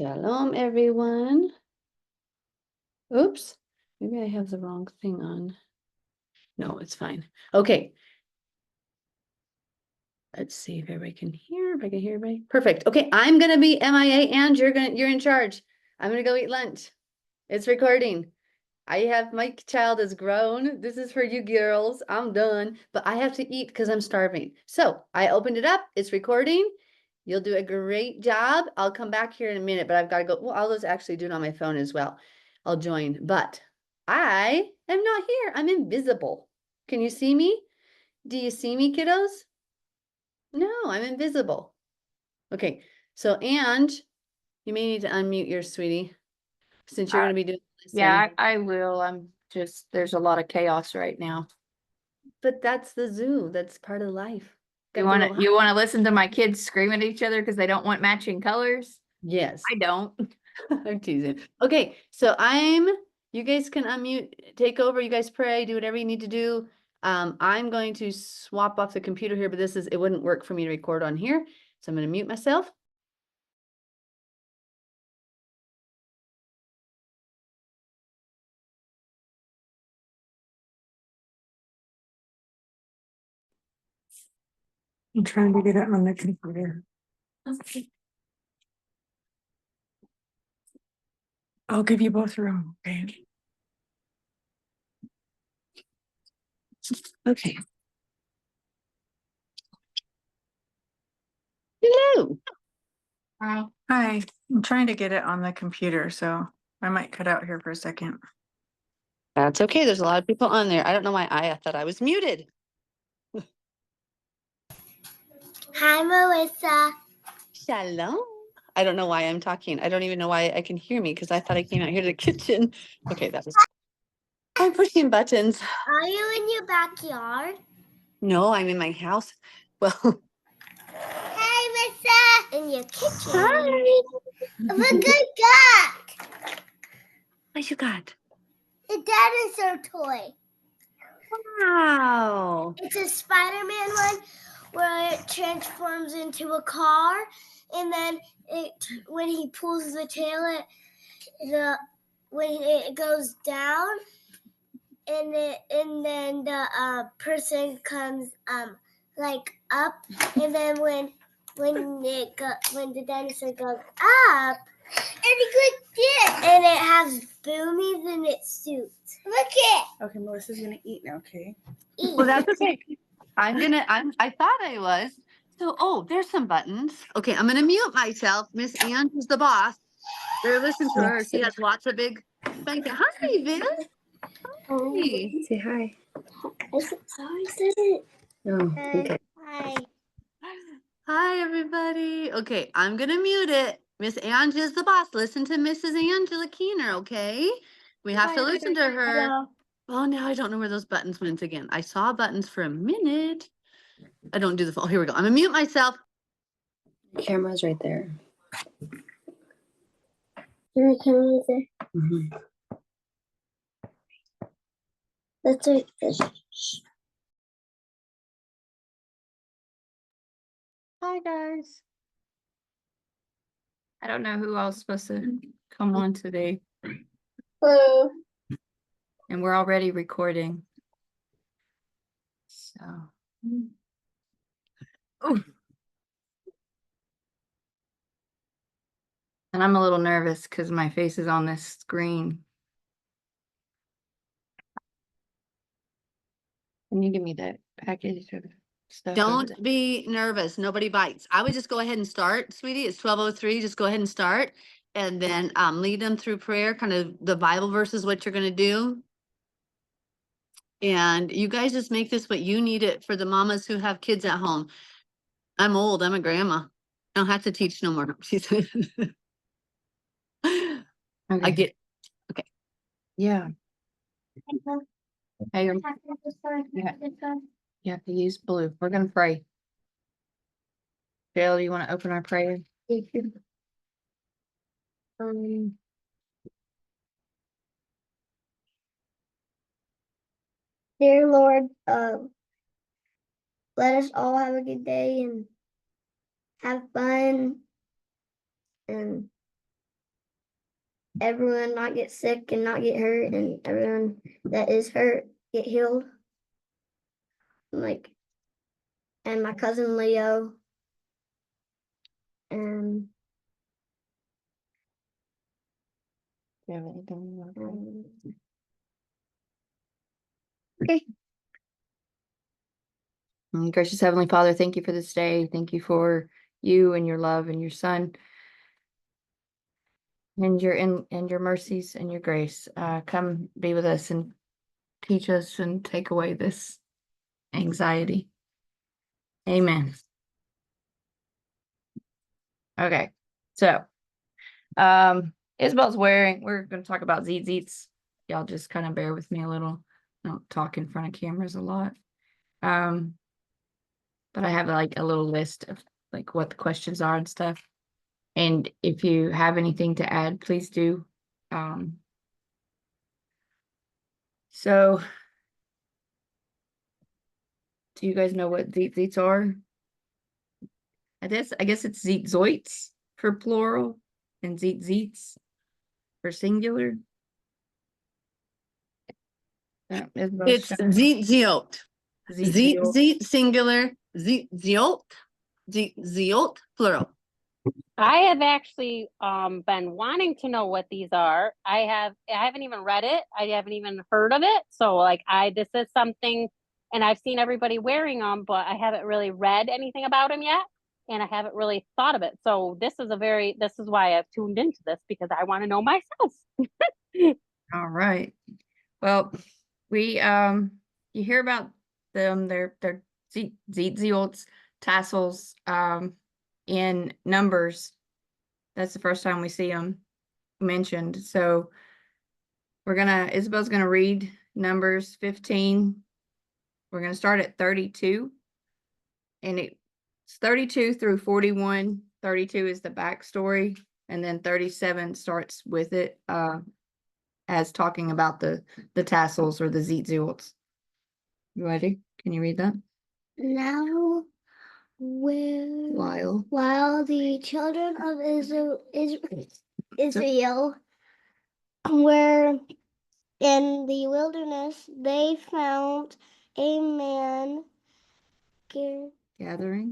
Shalom, everyone. Oops, maybe I have the wrong thing on. No, it's fine. Okay. Let's see if everybody can hear, if I can hear everybody. Perfect. Okay, I'm gonna be MIA and you're in charge. I'm gonna go eat lunch. It's recording. I have my child is grown. This is for you girls. I'm done, but I have to eat because I'm starving. So I opened it up. It's recording. You'll do a great job. I'll come back here in a minute, but I've got to go. Well, I'll just actually do it on my phone as well. I'll join, but I am not here. I'm invisible. Can you see me? Do you see me, kiddos? No, I'm invisible. Okay, so Ange, you may need to unmute your sweetie since you're going to be doing this. Yeah, I will. I'm just, there's a lot of chaos right now. But that's the zoo. That's part of life. You want to listen to my kids scream at each other because they don't want matching colors? Yes. I don't. I'm teasing. Okay, so you guys can unmute, take over, you guys pray, do whatever you need to do. I'm going to swap off the computer here, but it wouldn't work for me to record on here. So I'm going to mute myself. I'm trying to get it on the computer. Okay. I'll give you both room, okay? Okay. Hello. Hi. Hi. I'm trying to get it on the computer, so I might cut out here for a second. That's okay. There's a lot of people on there. I don't know why I thought I was muted. Hi, Melissa. Shalom. I don't know why I'm talking. I don't even know why I can hear me because I thought I came out here to the kitchen. Okay, I'm pushing buttons. Are you in your backyard? No, I'm in my house. Well, Hey, Melissa. In your kitchen. hi. Look at that. What you got? The dinosaur toy. Wow. It's a Spider-Man one where it transforms into a car, and then when he pulls the tail, when it goes down, and then the person comes like up, and then when the dinosaur goes up, and it goes this, and it has boomies in its suit. Look it. Okay, Melissa's gonna eat now, okay? Well, that's okay. I thought I was. So, there's some buttons. Okay, I'm gonna mute myself. Miss Ann is the boss. Better listen to her. She has lots of big things. Hi, Viv. Hi. Say hi. I said it. Oh, okay. Hi. Hi, everybody. Okay, I'm gonna mute it. Miss Angela's the boss. Listen to Mrs. Angela Keener, okay? We have to listen to her. Hello. Oh, now I don't know where those buttons went again. I saw buttons for a minute. I don't do the phone. Here we go. I'm gonna mute myself. The camera's right there. Your camera there. Mm-hmm. That's right. Hi, guys. I don't know who else is supposed to come on today, Hello. and we're already recording. So. Ooh. And I'm a little nervous because my face is on this screen. Can you give me that package of stuff? Don't be nervous. Nobody bites. I would just go ahead and start, sweetie. It's 12:03. Just go ahead and start. And then lead them through prayer, kind of the Bible verses, what you're going to do. And you guys just make this what you need it for the mamas who have kids at home. I'm old. I'm a grandma. I don't have to teach no more. She said. I get. Okay. Yeah. Hey, you have to use blue. We're gonna pray. Jill, you want to open our prayer? Dear Lord, let us all have a good day and have fun and everyone not get sick and not get hurt, and everyone that is hurt get healed. Like, and my cousin Leo, and Do you have anything you want to say? okay. Gracious Heavenly Father, thank you for this day. Thank you for you and your love and your son. And your mercies and your grace. Come be with us and teach us and take away this anxiety. Amen. Okay, so Isabel's we're gonna talk about Tzits. Y'all just kind of bear with me a little. I don't talk in front of cameras a lot. But I have like a little list of like what the questions are and stuff. And if you have anything to add, please do. So do you guys know what Tzits are? I guess it's Tzitzoits for plural and Tzits for singular. It's tziot. Zit singular, tziot, tziot plural. I have actually been wanting to know what these are. I haven't even read it. I haven't even heard of it. So like this is something, and I've seen everybody wearing them, but I haven't really read anything about them yet, and I haven't really thought of it. So this is why I've tuned into this, because I want to know myself. All right. Well, we you hear about them, they're Tzitz, tassels in Numbers. That's the first time we see them mentioned. So Isabel's gonna read Numbers 15. We're gonna start at 32. And it's 32 through 41. 32 is the backstory, and then 37 starts with it as talking about the tassels or the Tzitz. You ready? Can you read that? Now, while the children of Israel were in the wilderness, they found a man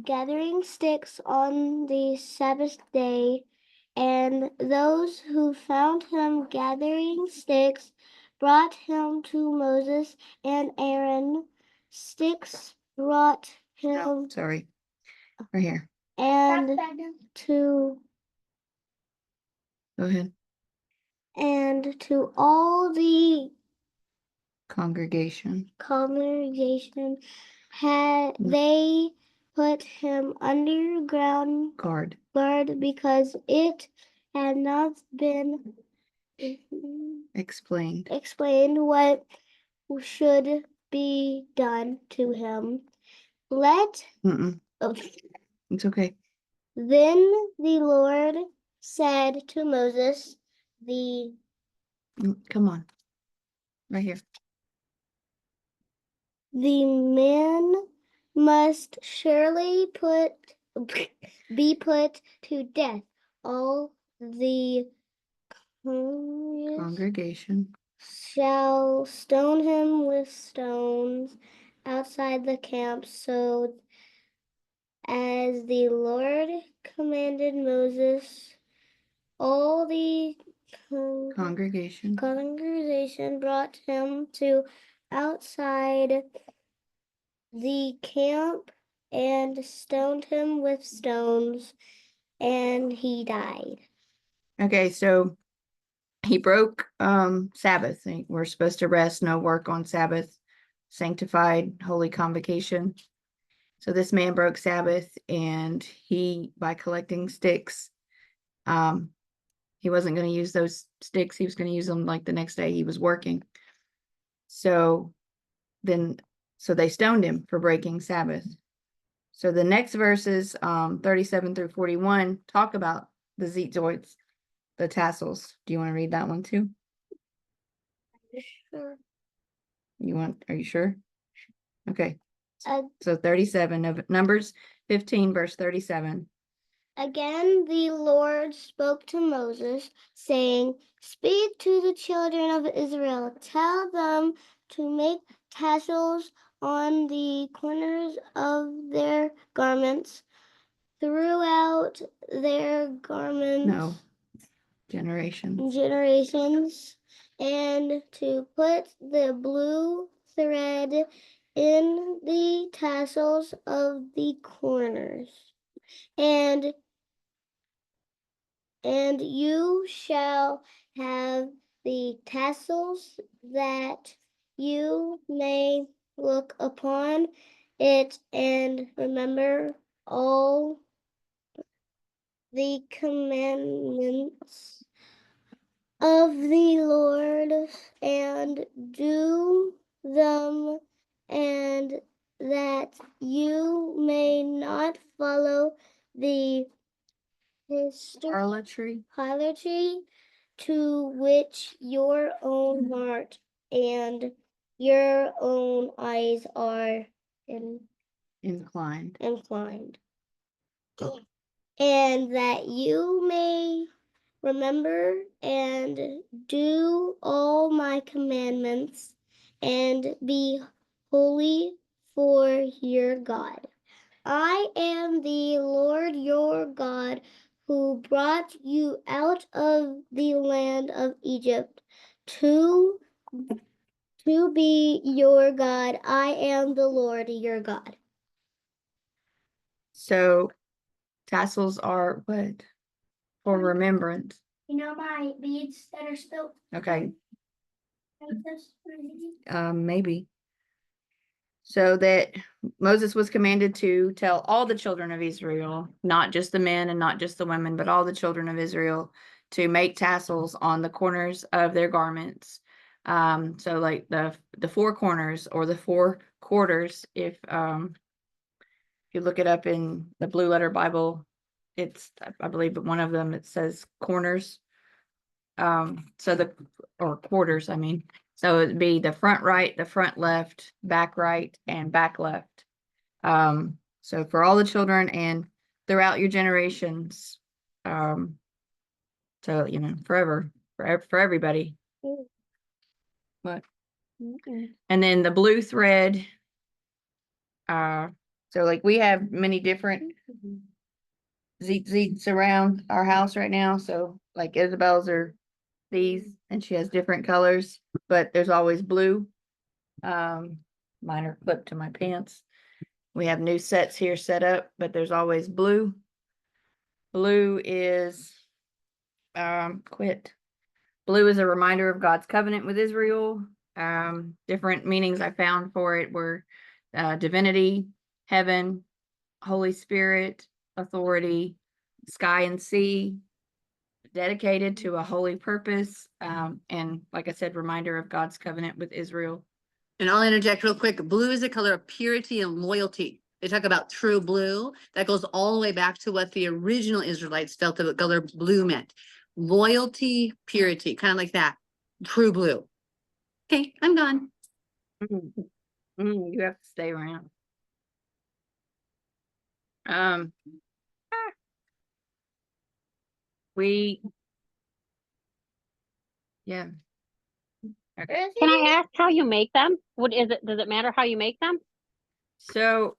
gathering sticks on the Sabbath day, and those who found him gathering sticks brought him to Moses and Aaron. Sticks brought him. Oh, sorry. Right here. And to Go ahead. and to all the Congregation. they put him underground Guard. because it had not been Explained. explained what should be done to him. It's okay. Then the Lord said to Moses, Come on. Right here. the man must surely be put to death. All the Congregation. shall stone him with stones outside the camp, so as the Lord commanded Moses. All the Congregation. brought him to outside the camp and stoned him with stones, and he died. Okay, so he broke Sabbath. We're supposed to rest, no work on Sabbath, sanctified, holy convocation. So this man broke Sabbath, and he, by collecting sticks, he wasn't going to use those sticks. He was going to use them like the next day he was working. So they stoned him for breaking Sabbath. So the next verses, 37 through 41, talk about the Tzitzoits, the tassels. Do you want to read that one too? Sure. Are you sure? Okay. So 37 of Numbers 15, verse 37. Again, the Lord spoke to Moses, saying, "Speak to the children of Israel. Tell them to make tassels on the corners of their garments, throughout their garments." No. Generations. Generations, and to put the blue thread in the tassels of the corners. And you shall have the tassels, that you may look upon it and remember all the commandments of the Lord, and do them, and that you may not follow the Harlotry. harlotry to which your own heart and your own eyes are Inclined. inclined, and that you may remember and do all my commandments and be holy for your God. I am the Lord your God, who brought you out of the land of Egypt to be your God. I am the Lord your God. So tassels are what? For remembrance. You know my beads that are spilled? Okay. Maybe. So that Moses was commanded to tell all the children of Israel, not just the men and not just the women, but all the children of Israel, to make tassels on the corners of their garments. So like the four corners or the four quarters, if you look it up in the Blue Letter Bible, it's, I believe, one of them, it says corners. Or quarters, I mean. So it'd be the front right, the front left, back right, and back left. So for all the children and throughout your generations, so forever, for everybody. But and then the blue thread. So like we have many different Tzits around our house right now. So like Isabel's are these, and she has different colors, but there's always blue. Mine are clipped to my pants. We have new sets here set up, but there's always blue. Blue is quit. Blue is a reminder of God's covenant with Israel. Different meanings I found for it were divinity, heaven, Holy Spirit, authority, sky and sea, dedicated to a holy purpose, and like I said, reminder of God's covenant with Israel. And I'll interject real quick. Blue is a color of purity and loyalty. They talk about true blue. That goes all the way back to what the original Israelites felt the color blue meant. Loyalty, purity, kind of like that. True blue. Okay, I'm gone. You have to stay around. Yeah. Okay. Can I ask how you make them? What is it? Does it matter how you make them? So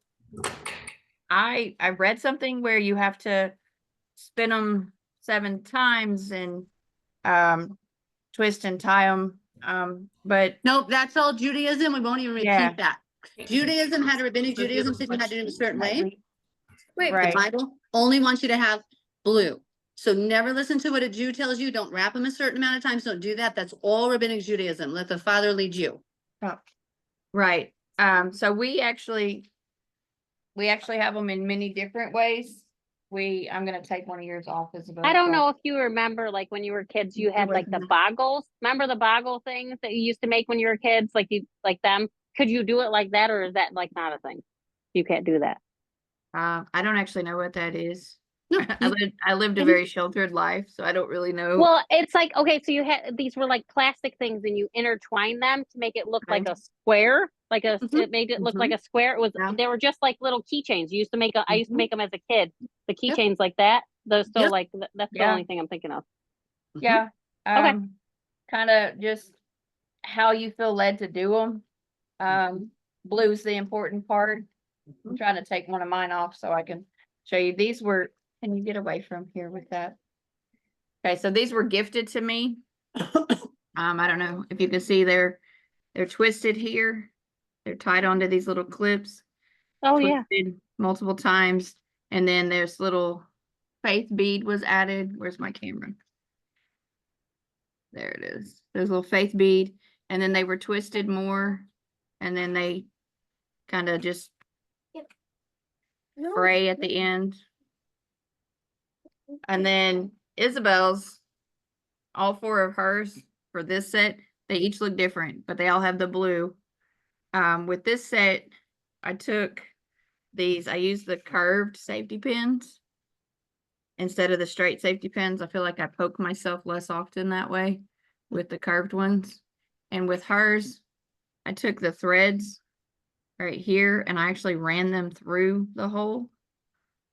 I read something where you have to spin them 7 times and twist and tie them. But Nope, that's all Judaism. We won't even repeat Yeah. that. Judaism had a rabbinic Judaism said you had to do it a certain way. The right. Bible only wants you to have blue. So never listen to what a Jew tells you. Don't wrap them a certain amount of times. Don't do that. That's all rabbinic Judaism. Let the Father lead you. Oh, right. So we actually have them in many different ways. I'm gonna take one of yours off, Isabel. I don't know if you remember, like when you were kids, you had like the Mhm. boggles. Remember the boggle things that you used to make when you were kids, like them? Could you do it like that, or is that like not a thing? You can't do that. I don't actually know what that is. No, I lived a very sheltered life, so I don't really know. Well, it's like, okay, so you had these were like plastic things and you intertwine them to make it look like a square. Like Mhm. it made it look like a square. It was, Yeah. they were just like little keychains. You used to make, I used to Mhm. make them as a kid. The Yep. keychains like that. Those still Yep. like, that's the Yeah. only thing I'm thinking of. Yeah. Okay. Kind of just how you feel led to do them. Blue's the important part. I'm trying to take one of mine off so I can show you. These were, can you get away from here with that? Okay, so these were gifted to me. I don't know if you can see they're twisted here. They're tied onto these little clips, Oh, yeah. twisted multiple times. And then there's little faith bead was added. Where's my camera? There it is. There's a little faith bead. And then they were twisted more. And then they kind of just fray at the end. And then Isabel's, all four of hers for this set, they each look different, but they all have the blue. With this set, I took these, I used the curved safety pins instead of the straight safety pins. I feel like I poke myself less often that way with the curved ones. And with hers, I took the threads right here and I actually ran them through the hole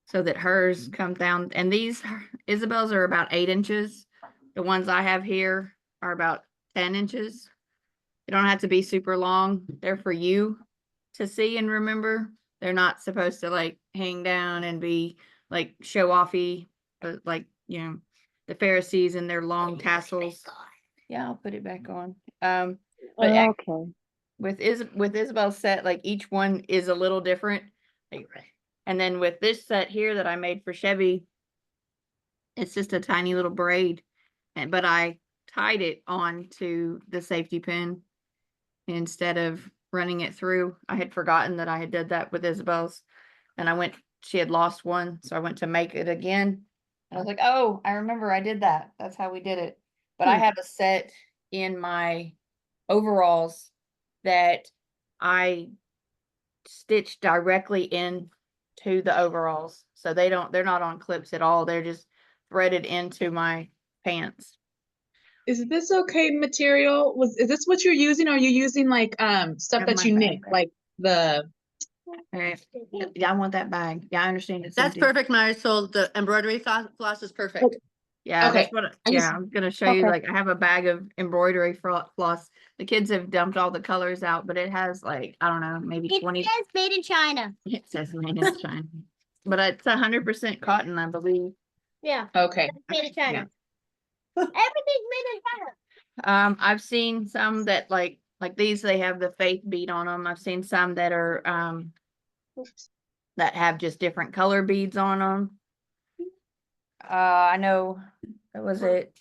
so that hers come down. And these Isabel's are about 8 inches. The ones I have here are about 10 inches. They don't have to be super long. They're for you to see and remember. They're not supposed to like hang down and be like show offy, like, you know, the Pharisees and their long tassels. Yeah, I'll put it back on. But Okay. with Isabel's set, like each one is a little different. And then with this set here that I made for Chevy, it's just a tiny little braid, but I tied it on to the safety pin instead of running it through. I had forgotten that I had did that with Isabel's, and she had lost one, so I went to make it again. And I was like, oh, I remember I did that. That's how we did it. But I have a set in my overalls that I stitched directly in to the overalls. So they're not on clips at all. They're just threaded into my pants. Is this okay material? Is this what you're using? Or are you using like stuff Have that my you bag knit? back. Like the Okay. Yeah, I want that bag. Yeah, I understand it's That's empty. perfect, Marisol. The embroidery floss is perfect. Yeah, Okay, that's what. I just- I'm gonna show you. Okay. Like, I have a bag of embroidery floss. The kids have dumped all the colors out, but it has like, I don't know, maybe 20. made in China. It says made in China, but it's 100% cotton, I believe. Yeah, okay. made in China. Yeah. Everything's made in China. I've seen some that like these, they have the faith bead on them. I've seen some that are that have just different color beads on them. I know, was it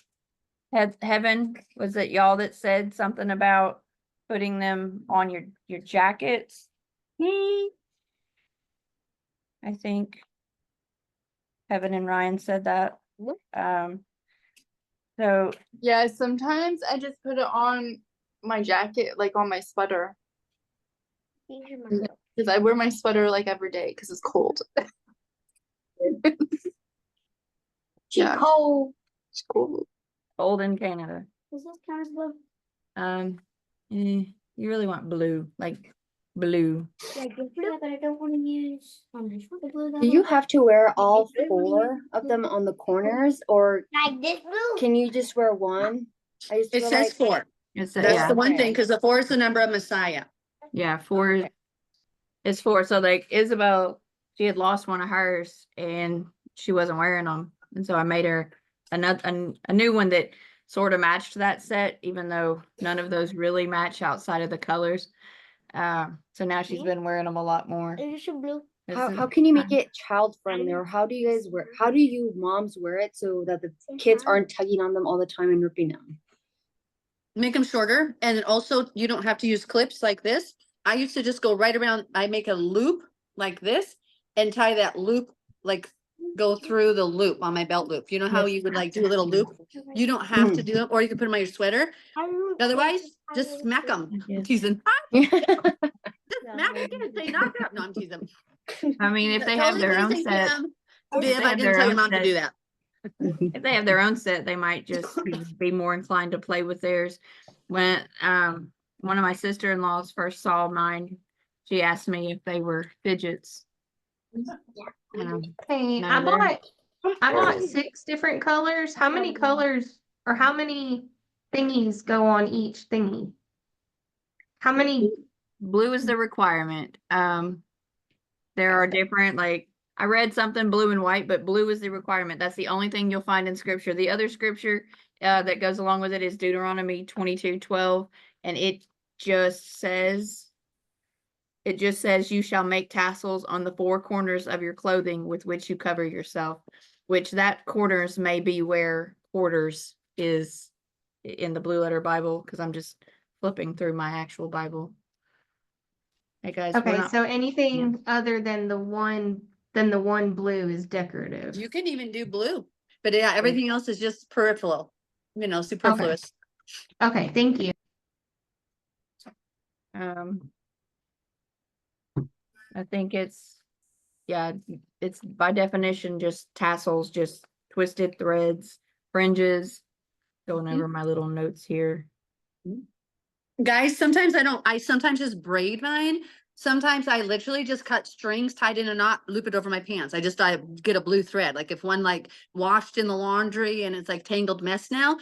Heaven? Was it y'all that said something about putting them on your jackets? I think Heaven and Ryan said that. So Yeah, sometimes I just put it on my jacket, like on my sweater, because I wear my sweater like every day because it's cold. Yeah. Cold. It's cold. cold in Canada. Is this kind of blue? You really want blue, like blue. Like this blue that I don't want to use. The blue that Do you have to wear all 4 of them on the corners, or like this blue? can you just wear one? I just It feel says like 4. It's That's yeah, the one thing, Okay. because the 4 is the number of Messiah. yeah, 4. It's 4. So like Isabel, she had lost one of hers and she wasn't wearing them, and so I made her a new one that sort of matched that set, even though none of those really match outside of the colors. So now she's been wearing them a lot more. Is this blue? how can you make it child friendly, or how do you moms wear it so that the kids aren't tugging on them all the time and ripping them? Make them shorter, and also you don't have to use clips like this. I used to just go right around. I make a loop like this and tie that loop, like go through the loop on my belt loop. You know how you would like do a little loop? You don't have to do it, or you can put them on your sweater. Otherwise, just smack them. I'm teasing. Just smack them and say knock it up. No, I'm teasing. I mean, if they have their own set, Viv, I have didn't their tell your own mom to set. do that. if they have their own set, they might just be more inclined to play with theirs. When one of my sister-in-laws first saw mine, she asked me if they were fidgets. Hey, No, I bought 6 different colors. How many colors or how many thingies go on each thingy? How many? blue is the requirement. There are different, like, I read something blue and white, but blue is the requirement. That's the only thing you'll find in scripture. The other scripture that goes along with it is Deuteronomy 22:12, and it just says you shall make tassels on the 4 corners of your clothing with which you cover yourself, which that corners may be where quarters is in the Blue Letter Bible, because I'm just flipping through my actual Bible. Hey guys, we're Okay, not, so anything other than the one blue is decorative. You can even do blue, but yeah, everything else is just peripheral, superfluous. Okay, thank you. I think it's by definition just tassels, just twisted threads, fringes. Going over my little notes here. Guys, sometimes I sometimes just braid mine. Sometimes I literally just cut strings, tied in a knot, loop it over my pants. I get a blue thread. Like if one like washed in the laundry and it's like tangled mess now,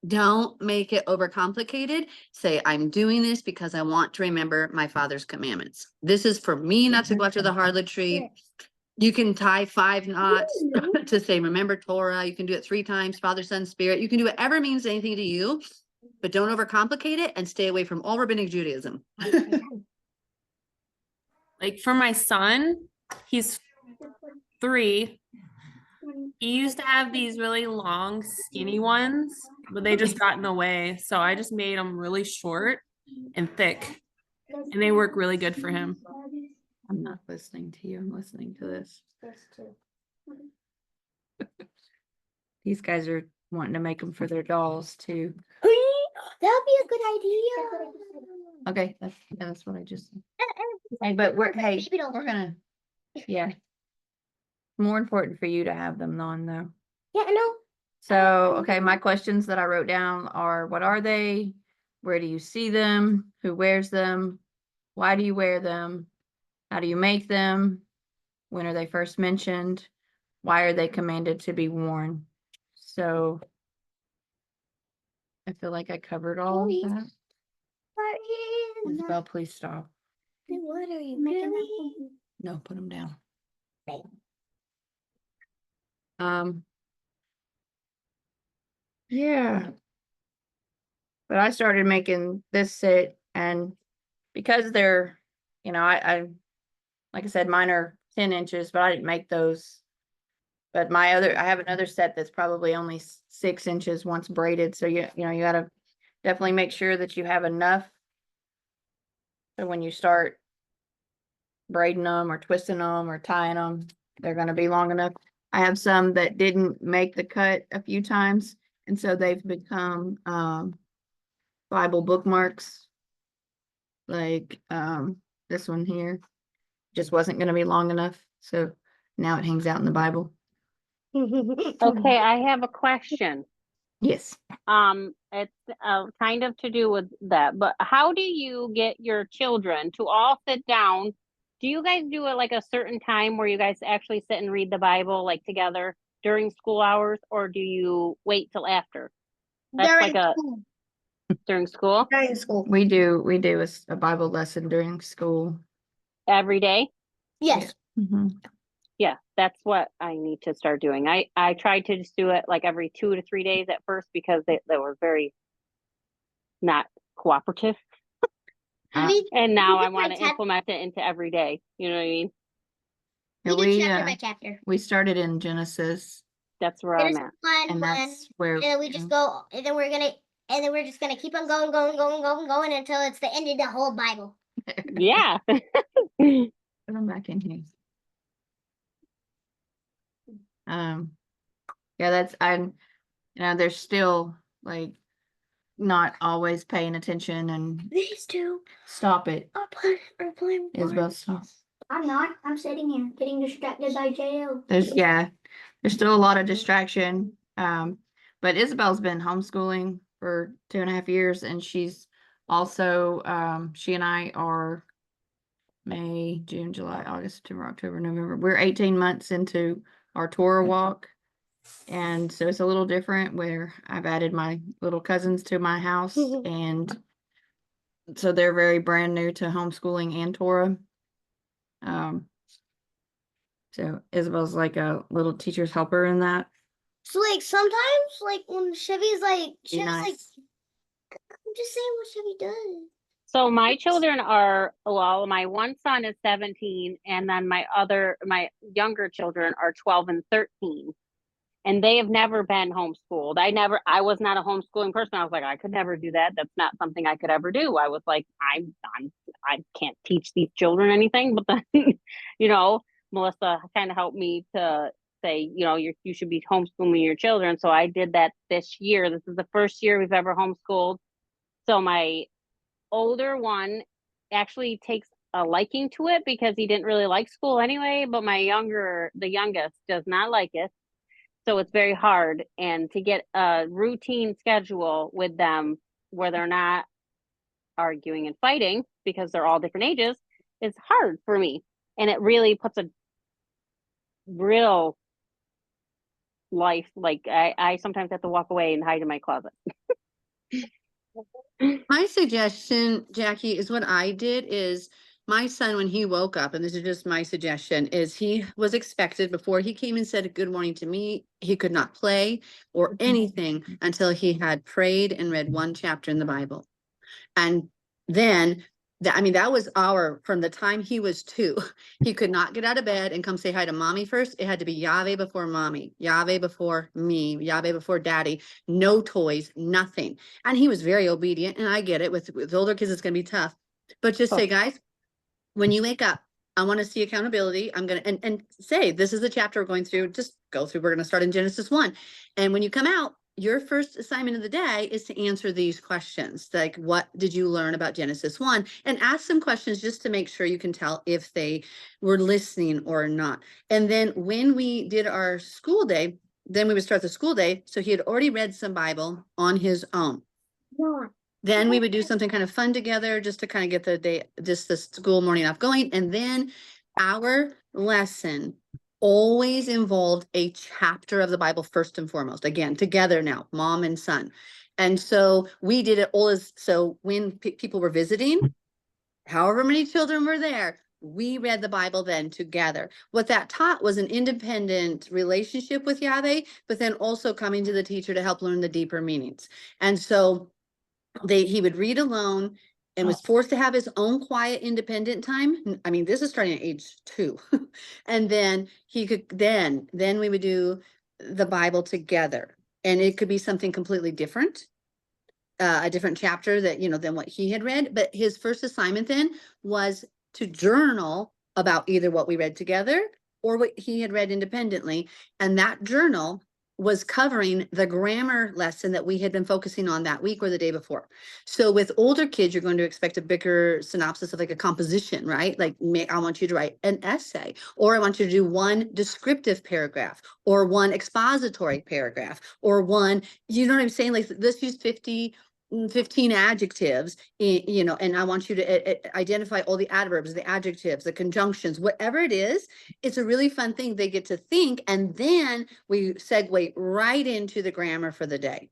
don't make it overcomplicated. Say, I'm doing this because I want to remember my father's commandments. This is for me not to go after the harlotry. You can tie 5 knots to say, remember Torah. You can do it 3 times, Father, Son, Spirit. You can do whatever means anything to you, but don't overcomplicate it and stay away from all rabbinic Judaism. Like for my son, he's 3. He used to have these really long, skinny ones, but they just got in the way. So I just made them really short and thick, and they work really good for him. I'm not listening to you. I'm listening to this. These guys are wanting to make them for their dolls too. That'd be a good idea. Okay, that's what I just said. Hey, but we're gonna, yeah. More important for you to have them on though. Yeah, I know. So, okay, my questions that I wrote down are, what are they? Where do you see them? Who wears them? Why do you wear them? How do you make them? When are they first mentioned? Why are they commanded to be worn? So I feel like I covered all of that. Isabel, please stop. What are you doing? No, put them down. Yeah. But I started making this set, and because they're, I like I said, mine are 10 inches, but I didn't make those. But I have another set that's probably only 6 inches once braided. So you gotta definitely make sure that you have enough. So when you start braiding them or twisting them or tying them, they're gonna be long enough. I have some that didn't make the cut a few times, and so they've become Bible bookmarks. Like this one here just wasn't going to be long enough, so now it hangs out in the Bible. Okay, I have a question. Yes. It's kind of to do with that, but how do you get your children to all sit down? Do you guys do it like a certain time where you guys actually sit and read the Bible like together during school hours, or do you wait till after? That's like during school During school. We do a Bible lesson during school. every day. Yes. Mm-hmm. Yeah, that's what I need to start doing. I tried to just do it like every 2 to 3 days at first because they were very not cooperative. And now I want to implement it into every day. You know what I mean? We started in Genesis, That's where I'm at. and that's where, And then we just go, and then we're just gonna keep on going until it's the end of the whole Bible. Yeah. put them back in here. Yeah, they're still like not always paying attention, and These two stop it. are playing. Isabel, stop. I'm not. I'm sitting here getting distracted by JO. There's still a lot of distraction. But Isabel's been homeschooling for 2.5 years, and she's Also, she and I are May, June, July, August, September, October, November. We're 18 months into our Torah walk. And so it's a little different where I've added my little cousins to my house. And so they're very brand new to homeschooling and Torah. So Isabel's like a little teacher's helper in that. So like sometimes like when Chevy's like Be like nice. I'm just saying what Chevy does. So my children are, well, my one son is 17, and then my younger children are 12 and 13. And they have never been homeschooled. I was not a homeschooling person. I was like, I could never do that. That's not something I could ever do. I was like, I can't teach these children anything. But then, Melissa kind of helped me to say, you should be homeschooling your children. So I did that this year. This is the first year we've ever homeschooled. So my older one actually takes a liking to it because he didn't really like school anyway, but the youngest does not like it. So it's very hard, and to get a routine schedule with them where they're not arguing and fighting because they're all different ages is hard for me. And it really puts a real life, like I sometimes have to walk away and hide in my closet. My suggestion, Jackie, is what I did is my son, when he woke up, and this is just my suggestion, is he was expected before he came and said good morning to me, he could not play or anything until he had prayed and read one chapter in the Bible. And then that was from the time he was 2, he could not get out of bed and come say hi to mommy first. It had to be Yahweh before mommy, Yahweh before me, Yahweh before daddy, no toys, nothing. And he was very obedient. And I get it, with older kids, it's going to be tough, but just say, guys, when you wake up, I want to see accountability. I'm going to, and say, this is the chapter we're going through. Just go through. We're going to start in Genesis 1. And when you come out, your first assignment of the day is to answer these questions. Like, what did you learn about Genesis 1? And ask some questions just to make sure you can tell if they were listening or not. And then when we did our school day, then we would start the school day. So he had already read some Bible on his own. Then we would do something kind of fun together just to kind of get the day, just the school morning off going. And then our lesson always involved a chapter of the Bible first and foremost. Again, together now, mom and son. And so we did it so when people were visiting, however many children were there, we read the Bible then together. What that taught was an independent relationship with Yahweh, but then also coming to the teacher to help learn the deeper meanings. And so he would read alone and was forced to have his own quiet, independent time. I mean, this is starting at age 2. And then he could, then we would do the Bible together, and it could be something completely different, a different chapter that, than what he had read. But his first assignment then was to journal about either what we read together or what he had read independently. And that journal was covering the grammar lesson that we had been focusing on that week or the day before. So with older kids, you're going to expect a bigger synopsis of like a composition, right? Like, I want you to write an essay, or I want you to do one descriptive paragraph, or one expository paragraph, or one, you know what I'm saying? Like, let's use 15 adjectives, and I want you to identify all the adverbs, the adjectives, the conjunctions, whatever it is. It's a really fun thing. They get to think, and then we segue right into the grammar for the day.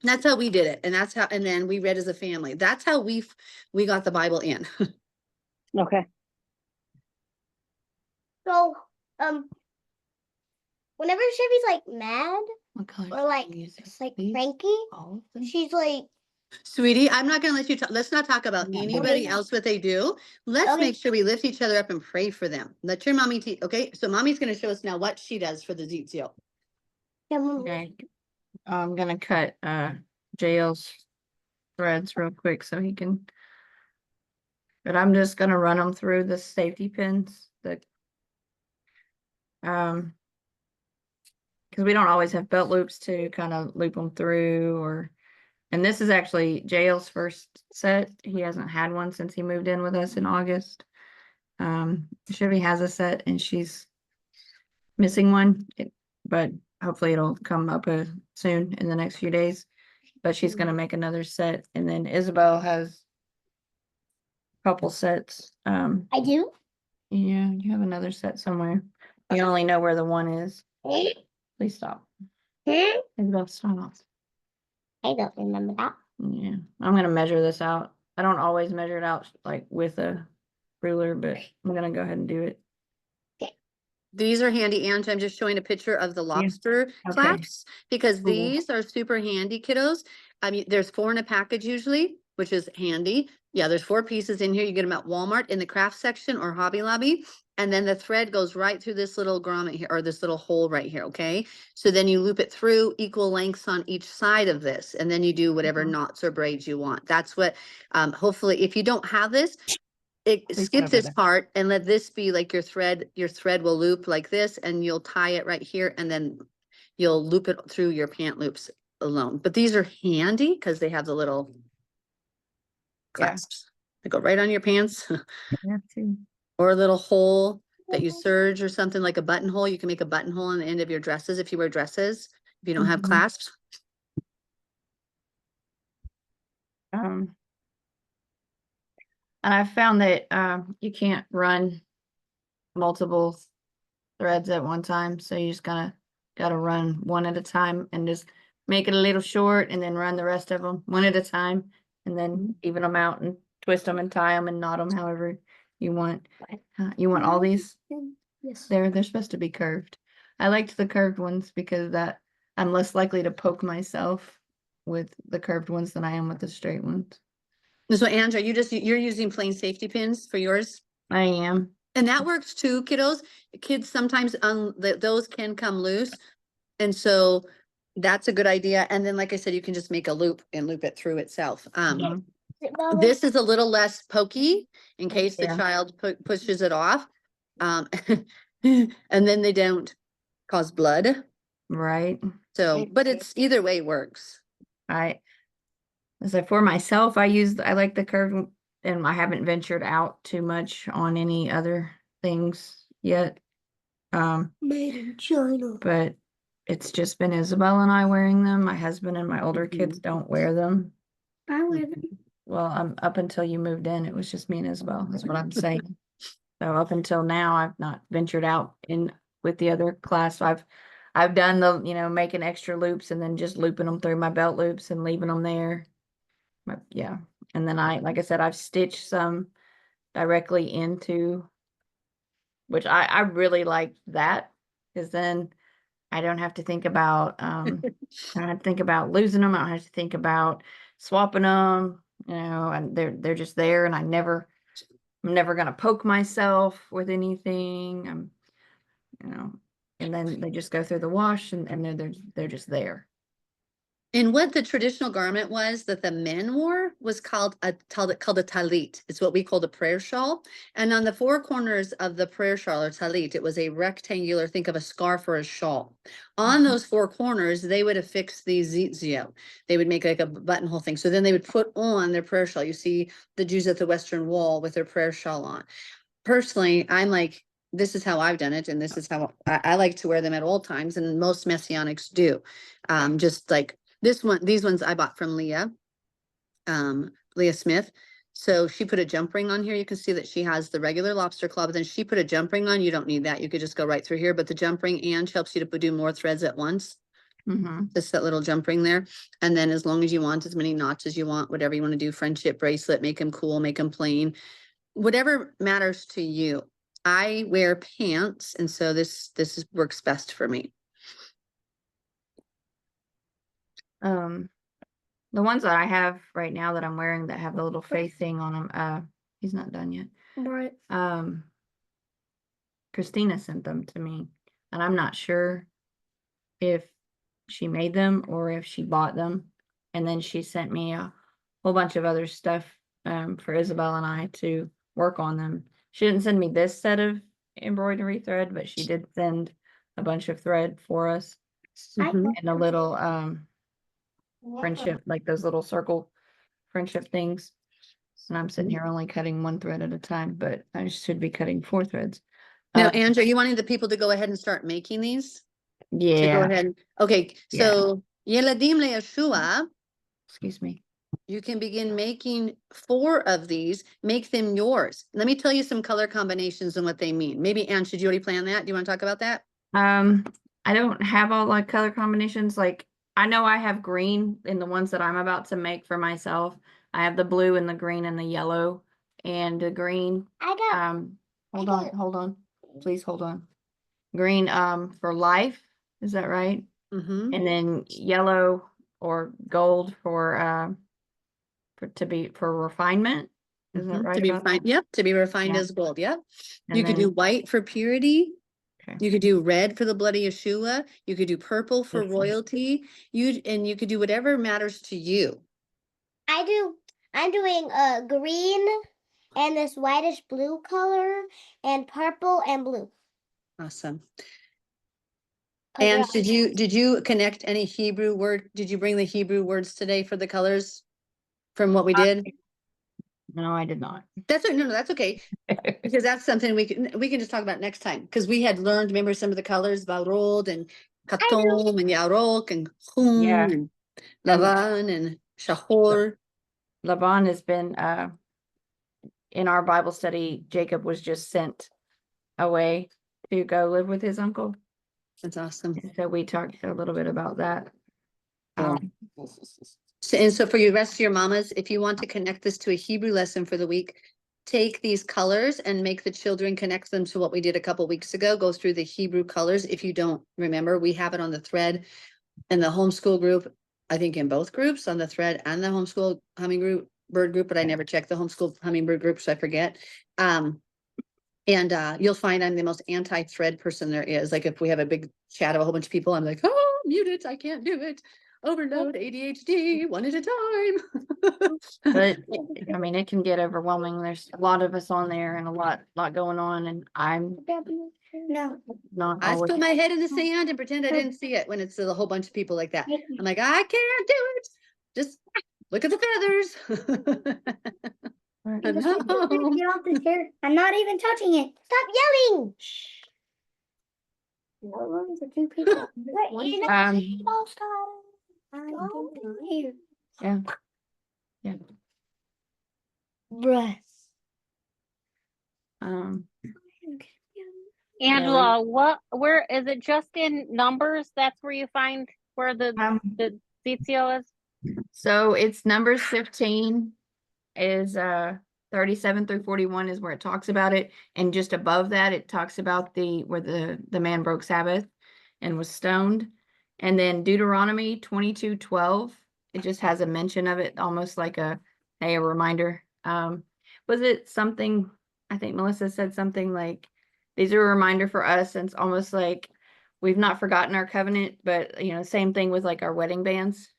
That's how we did it. And then we read as a family. That's how we got the Bible in. Okay. So, whenever Chevy's like mad or like cranky, she's like, Sweetie, I'm not going to let you talk. Let's not talk about anybody else, what they do. Let's make sure we lift each other up and pray for them. Let your mommy teach. Okay. So mommy's going to show us now what she does for the tziot. Okay. I'm going to cut JL's threads real quick so he can, but I'm just going to run them through the safety pins that, because we don't always have belt loops to kind of loop them through, and this is actually JL's first set. He hasn't had one since he moved in with us in August. Chevy has a set and she's missing one, but hopefully it'll come up soon in the next few days. but she's gonna make another set, and then Isabel has a couple sets. I do. Yeah, you have another set somewhere. You only know where the one is. Please stop. Isabel, stop. I don't remember that. Yeah, I'm gonna measure this out. I don't always measure it out like with a ruler, but I'm gonna go ahead and do it. These are handy, and I'm just showing a picture of the lobster Okay. clasps because Cool. these are super handy, kiddos. I mean, there's 4 in a package usually, which is handy. Yeah, there's 4 pieces in here. You get them at Walmart in the craft section or Hobby Lobby. And then the thread goes right through this little grommet here, or this little hole right here, okay? So then you loop it through equal lengths on each side of this, and then you do whatever knots or braids you want. That's what, hopefully, if you don't have this, skip over this there. part and let this be like your thread will loop like this, and you'll tie it right here, and then you'll loop it through your pant loops alone. But these are handy because they have the little clasps. They go right on your pants Yeah, too. or a little hole that you serge or something like a buttonhole. You can make a buttonhole on the end of your dresses if you wear dresses, if you don't have Mhm. clasps. And I found that you can't run multiple threads at one time, so you just gotta run one at a time and just make it a little short, and then run the rest of them one at a time, and then even them out and twist them and tie them and knot them however you want. You want all these? Yes. They're supposed to be curved. I liked the curved ones because that I'm less likely to poke myself with the curved ones than I am with the straight ones. So Andrea, you're using plain safety pins for yours? I am. And that works too, kiddos. Kids sometimes those can come loose. And so that's a good idea. And then, like I said, you can just make a loop and loop it through itself. Mhm. This is a little less pokey in case the Yeah. child pushes it off. And then they don't cause blood. Right. So, but it's either way works. As I for myself, I like the curved one, and I haven't ventured out too much on any other things yet. Made in China. But it's just been Isabel and I wearing them. My husband and my older kids don't wear them. I wear them. Well, up until you moved in, it was just me and Isabel. That's what I'm saying. So up until now, I've not ventured out with the other class. I've done making extra loops and then just looping them through my belt loops and leaving them there. Yeah. And then like I said, I've stitched some directly into, which I really like that, because then I don't have to think about, I don't have to think about losing them. I don't have to think about swapping them, and they're just there, and I'm never going to poke myself with anything. And then they just go through the wash, and they're just there. And what the traditional garment was that the men wore was called a talit. It's what we call the prayer shawl. And on the 4 corners of the prayer shawl or talit, it was a rectangular, think of a scarf or a shawl. On those 4 corners, they would affix the tziot. They would make like a buttonhole thing. So then they would put on their prayer shawl. You see the Jews at the Western Wall with their prayer shawl on. Personally, I'm like, this is how I've done it, and this is how I like to wear them at all times, and most Messianics do. Just like these ones I bought from Leah Smith. So she put a jump ring on here. You can see that she has the regular lobster claw, but then she put a jump ring on. You don't need that. You could just go right through here, but the jump ring helps you to do more threads at once. Just that little jump ring there. And then as long as you want, as many knots as you want, whatever you want to do, friendship bracelet, make them cool, make them plain, whatever matters to you. I wear pants, and so this works best for me. The ones that I have right now that I'm wearing that have the little face thing on them, he's not done yet. Right. Christina sent them to me, and I'm not sure if she made them or if she bought them. And then she sent me a whole bunch of other stuff for Isabel and I to work on them. She didn't send me this set of embroidery thread, but she did send a bunch of thread for us and a little friendship, like those little circle friendship things. And I'm sitting here only cutting 1 thread at a time, but I should be cutting 4 threads. Now, Andrea, you wanting the people to go ahead and start making these? To go Yeah. ahead. Okay, so Yeladim leYeshua, excuse me. You can begin making 4 of these, make them yours. Let me tell you some color combinations and what they mean. Maybe Anne, should you already plan that? Do you want to talk about that? I don't have all like color combinations. Like I know I have green in the ones that I'm about to make for myself. I have the blue and the green and the yellow and the green. I got. Hold on. Please hold on. Green, for life. Is that right? Mm-hmm. And then yellow or gold for refinement. Is that right? To be about refined, that? yep, to be refined Yeah. as gold, yep. And You could do then- white for purity. Okay. You could do red for the bloody Yeshua. You could do purple for Mhm. royalty. You could do whatever matters to you. I'm doing green and this whitish blue color and purple and blue. Awesome. Okay. And did you connect any Hebrew word? Did you bring the Hebrew words today for the colors from what we did? No, I did not. That's no, that's okay. Because that's something we can just talk about next time. Because we had learned, remember some of the colors, Valrod and Katom and Yarok and Chum Yeah. and Lavan and Shahor. Laban has been in our Bible study. Jacob was just sent away to go live with his uncle. That's awesome. And so we talked a little bit about that. So for your rest of your mamas, if you want to connect this to a Hebrew lesson for the week, take these colors and make the children connect them to what we did a couple weeks ago. Go through the Hebrew colors. If you don't remember, we have it on the thread in the homeschool group. I think in both groups, on the thread and the homeschool hummingbird group, but I never checked the homeschool hummingbird group, so I forget. You'll find I'm the most anti-thread person there is. Like if we have a big chat of a whole bunch of people, I'm like, oh, mute it. I can't do it. Overload, ADHD, one at a time. But I mean, it can get overwhelming. There's a lot of us on there and a lot going on, and I'm No. not I always. put my head in the sand and pretend I didn't see it when it's a whole bunch of people like that. I'm like, I can't do it. Just look at the feathers. I know. Get off this hair. I'm not even touching it. Stop yelling. No rooms for 2 people. Yeah. Yeah. Breath. Angela, where is it just in numbers? That's where you find where the tziot is? So it's Numbers 15 is 37 through 41 is where it talks about it, and just above that it talks about where the man broke Sabbath and was stoned. And then Deuteronomy 22:12, it just has a mention of it, almost like a reminder. Was it something, I think Melissa said something like, these are a reminder for us, and it's almost like we've not forgotten our covenant, but same thing with like our wedding bands.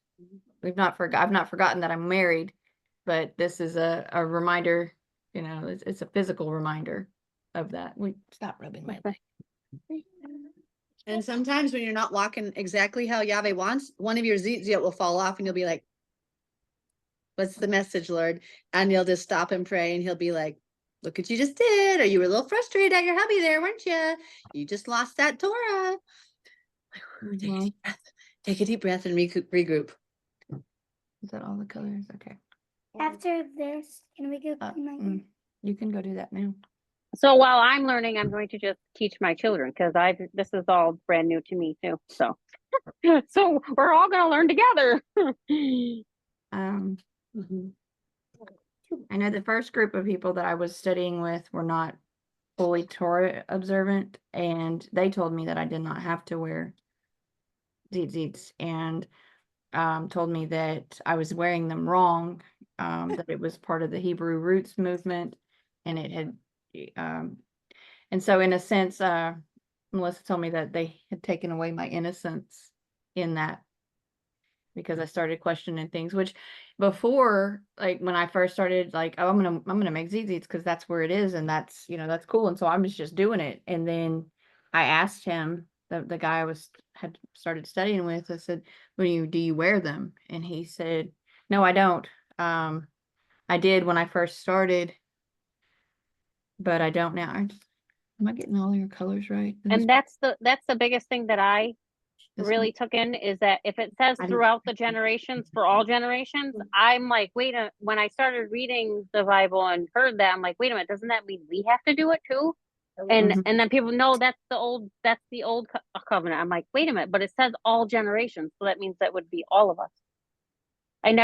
I've not forgotten that I'm married, but this is a reminder, it's a physical reminder of that. Stop rubbing my leg. And sometimes when you're not walking exactly how Yahweh wants, one of your tzitzit will fall off and you'll be like, what's the message, Lord? And you'll just stop and pray and he'll be like, look what you just did. Or you were a little frustrated at your hubby there, weren't you? You just lost that Torah. Take a deep breath and regroup. Is that all the colors? Okay. After this, can we go? You can go do that now. So while I'm learning, I'm going to just teach my children because this is all brand new to me too. So, so we're all going to learn together. I know the first group of people that I was studying with were not fully Torah observant, and they told me that I did not have to wear tzitzits, and told me that I was wearing them wrong, that it was part of the Hebrew roots movement, and it had, and so in a sense, Melissa told me that they had taken away my innocence in that, because I started questioning things, which before, like when I first started, like, oh, I'm gonna make tzitzits because that's where it is, and that's that's cool, and so I was just doing it. And then I asked him, the guy I had started studying with, I said, do you wear them? And he said, no, I don't. I did when I first started, but I don't now. Am I getting all your colors right? And that's the biggest thing that I This really took in is that if it says I didn't- throughout the generations for all generations, I'm like, wait a, when I started reading the Bible and heard that, I'm like, wait a minute, doesn't that mean we have to do it too? And Mhm. and then people know that's the old covenant. I'm like, wait a minute, but it says all generations, so that means that would be all of us. And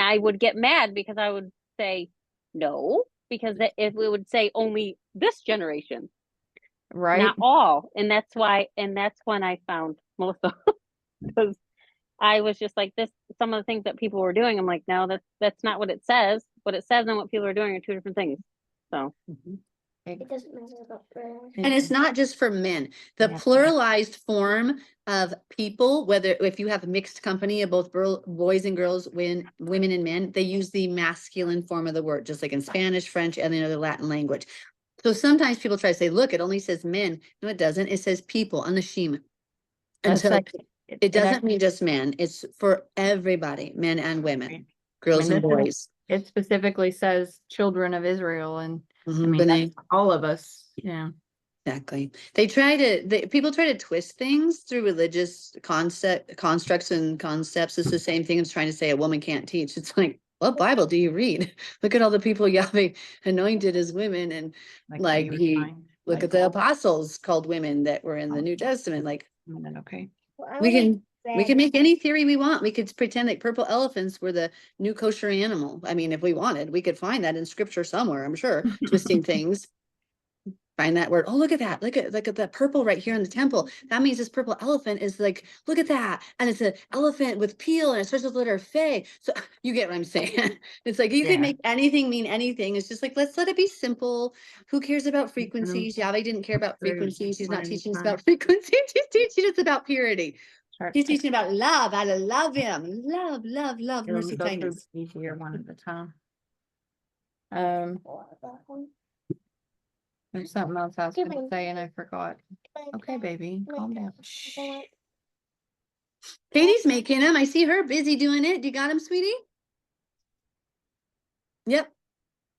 I would get mad because I would say no, because if it would say only this generation, Right? not all, and that's when I found most of because I was just like this. Some of the things that people were doing, I'm like, no, that's not what it says. What it says and what people are doing are two different things. So It doesn't matter about bread. And it's not just for men. The Yeah. pluralized form of people, whether if you have a mixed company of both boys and girls, women and men, they use the masculine form of the word, just like in Spanish, French, and the other Latin language. So sometimes people try to say, look, it only says men. No, it doesn't. It says people on the sheen. And That's so like- it doesn't mean just men. It's for everybody, men and women, girls mean, and this is- boys. It specifically says children of Israel, and I Mhm, mean, B'nai. that's all of us. Yeah. Exactly. People try to twist things through religious constructs and concepts. It's the same thing as trying to say a woman can't teach. It's like, what Bible do you read? Look at all the people Yahweh anointed as women, and like look at the apostles called women that were in the New Testament. Like Okay. we can make any theory we want. We could pretend like purple elephants were the new kosher animal. I mean, if we wanted, we could find that in scripture somewhere, I'm sure, twisting things. Find that word. Oh, look at that. Look at the purple right here in the temple. That means this purple elephant is like, look at that. And it's an elephant with peel and it starts with the letter Fe. So you get what I'm saying? It's like you Yeah. could make anything mean anything. It's just like, let's let it be simple. Who cares about frequencies? Yahweh didn't care about frequencies. He's not teaching us about frequencies. He's teaching us about purity. He's teaching about love. How to love him. Love, love, love, Let me mercy, go through kindness. easier one at a time. There's something else I was gonna say and I forgot. Okay, baby, calm down. Shh. Katie's making them. I see her busy doing it. You got them, sweetie? Yep.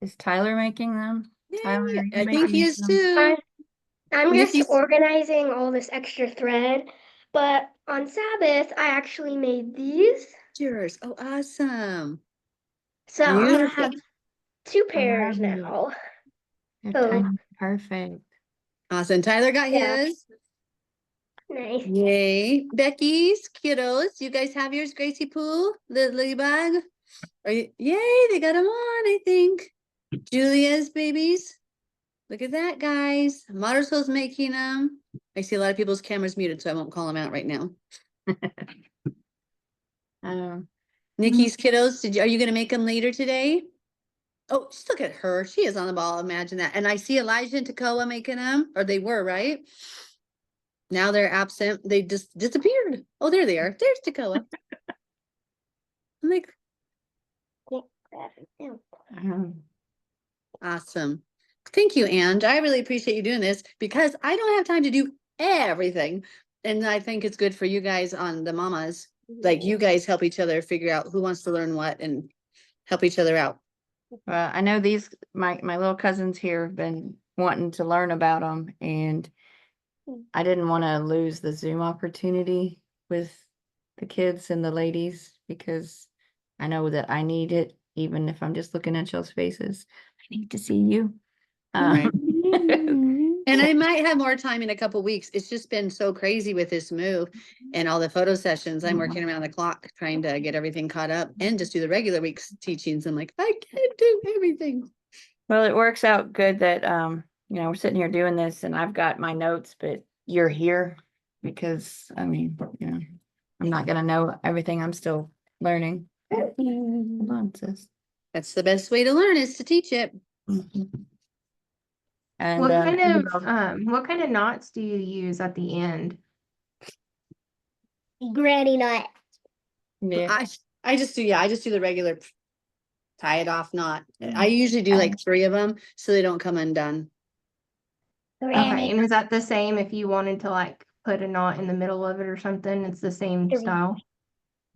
Is Tyler making them? Tyler, are you I think he making is them? too. I'm just Nikki's- organizing all this extra thread, but on Sabbath, I actually made these. Yours. Oh, awesome. So I'm gonna Beautiful. have two pairs love it. now. They're Oh. tiny. Perfect. Awesome. Tyler got Yeah. his. Nice. Yay. Becky's, kiddos. You guys have yours, Gracie Poo, the ladybug? Yay, they got them on, I think. Julia's babies. Look at that, guys. Marisol making them. I see a lot of people's cameras muted, so I won't call them out right now. Nikki's kiddos, are you going to make them later today? Oh, just look at her. She is on the ball. Imagine that. And I see Elijah and Tekoa making them, or they were, right? Now they're absent. They just disappeared. Oh, there they are. There's Tekoa. I'm like, awesome. Thank you, Ange. I really appreciate you doing this because I don't have time to do everything. And I think it's good for you guys on the mamas. Like you guys help each other figure out who wants to learn what and help each other out. Well, I know my little cousins here have been wanting to learn about them, and I didn't want to lose the Zoom opportunity with the kids and the ladies because I know that I need it, even if I'm just looking at y'all's faces. I need to see you. Right. And I might have more time in a couple weeks. It's just been so crazy with this move and all the photo sessions. I'm working around the clock trying to get everything caught up and just do the regular week's teachings. I'm like, I can't do everything. Well, it works out good that we're sitting here doing this and I've got my notes, but you're here because I mean, I'm not gonna know everything. I'm still learning. Hold on, sis. That's the best way to learn is to teach it. And what kind of knots do you use at the end? Granny knot. yeah. I just do the regular tie it off knot. I usually do like 3 of them so they don't come undone. Okay, and is that the same if you wanted to like put a knot in the middle of it or something? It's the same style.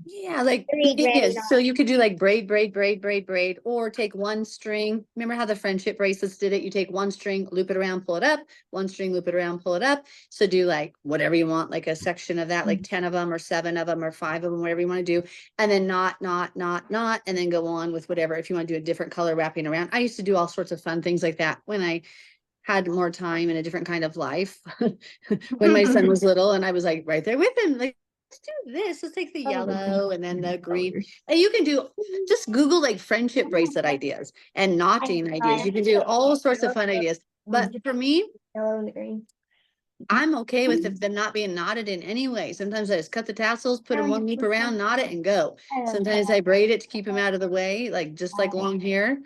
Yeah, like, Braid, yeah, braid, so you could do like braid, braid, braid, braid, braid, or take one string. Remember how the friendship bracelets did it? You take one string, loop it around, pull it up, one string, loop it around, pull it up. So do like whatever you want, like a section of that, like 10 of them or 7 of them or 5 of them, whatever you want to do. And then knot, and then go on with whatever. If you want to do a different color wrapping around. I used to do all sorts of fun things like that when I had more time and a different kind of life. When my son was little and I was like right there with him, like, let's do this. Let's take the yellow and then the green. And you can do, just Google like friendship bracelet ideas and knotting ideas. You can do all sorts of fun ideas. But for me, Yellow and the green. I'm okay with them not being knotted in any way. Sometimes I just cut the tassels, put them one loop around, knot it and go. Sometimes I braid it to keep them out of the way, like just like long hair.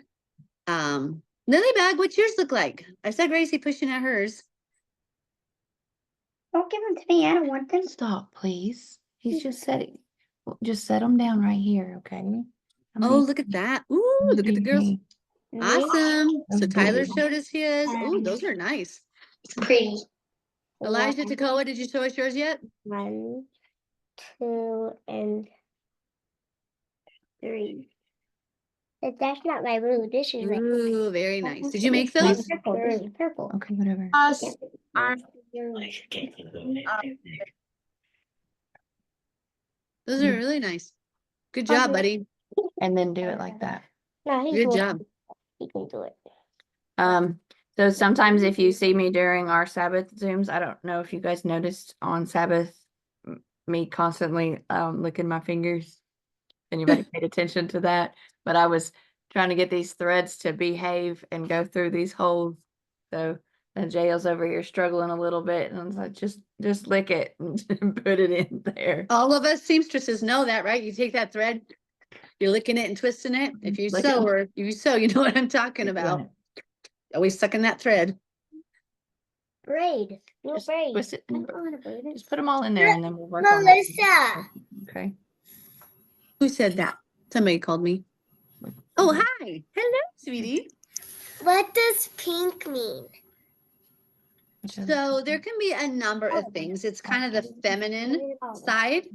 Lily Bag, what's yours look like? I saw Gracie pushing at hers. Don't give them to me. I don't want them. Stop, please. He's just setting, just set them down right here, okay? Oh, look at that. Ooh, look at the girls. Awesome. So Tyler showed us his. Ooh, those are nice. Pretty. Elijah, Takoa, did you show us yours yet? 1, 2, and 3. But that's not my blue. This is my Ooh, very nice. Did you make those? purple. This is purple. Okay, whatever. Those are really nice. Good job, buddy. And then do it like that. No, he's Good doing job. it. He can do it. So sometimes if you see me during our Sabbath Zooms, I don't know if you guys noticed on Sabbath, me constantly licking my fingers. Anybody paid attention to that? But I was trying to get these threads to behave and go through these holes. So and Jail's over here struggling a little bit, and I was like, just lick it and put it in there. All of us seamstresses know that, right? You take that thread, you're licking it and twisting it. If you Lick sew it. or you sew, you know what I'm talking about. Always sucking that thread. Braid. No Just braid. twist it I and don't want to braid it. just put them all in there, and then we'll work on it. Melissa. Okay. Who said that? Somebody called me. Oh, hi. Hello, sweetie. What does pink mean? So there can be a number of things. It's kind of the feminine side.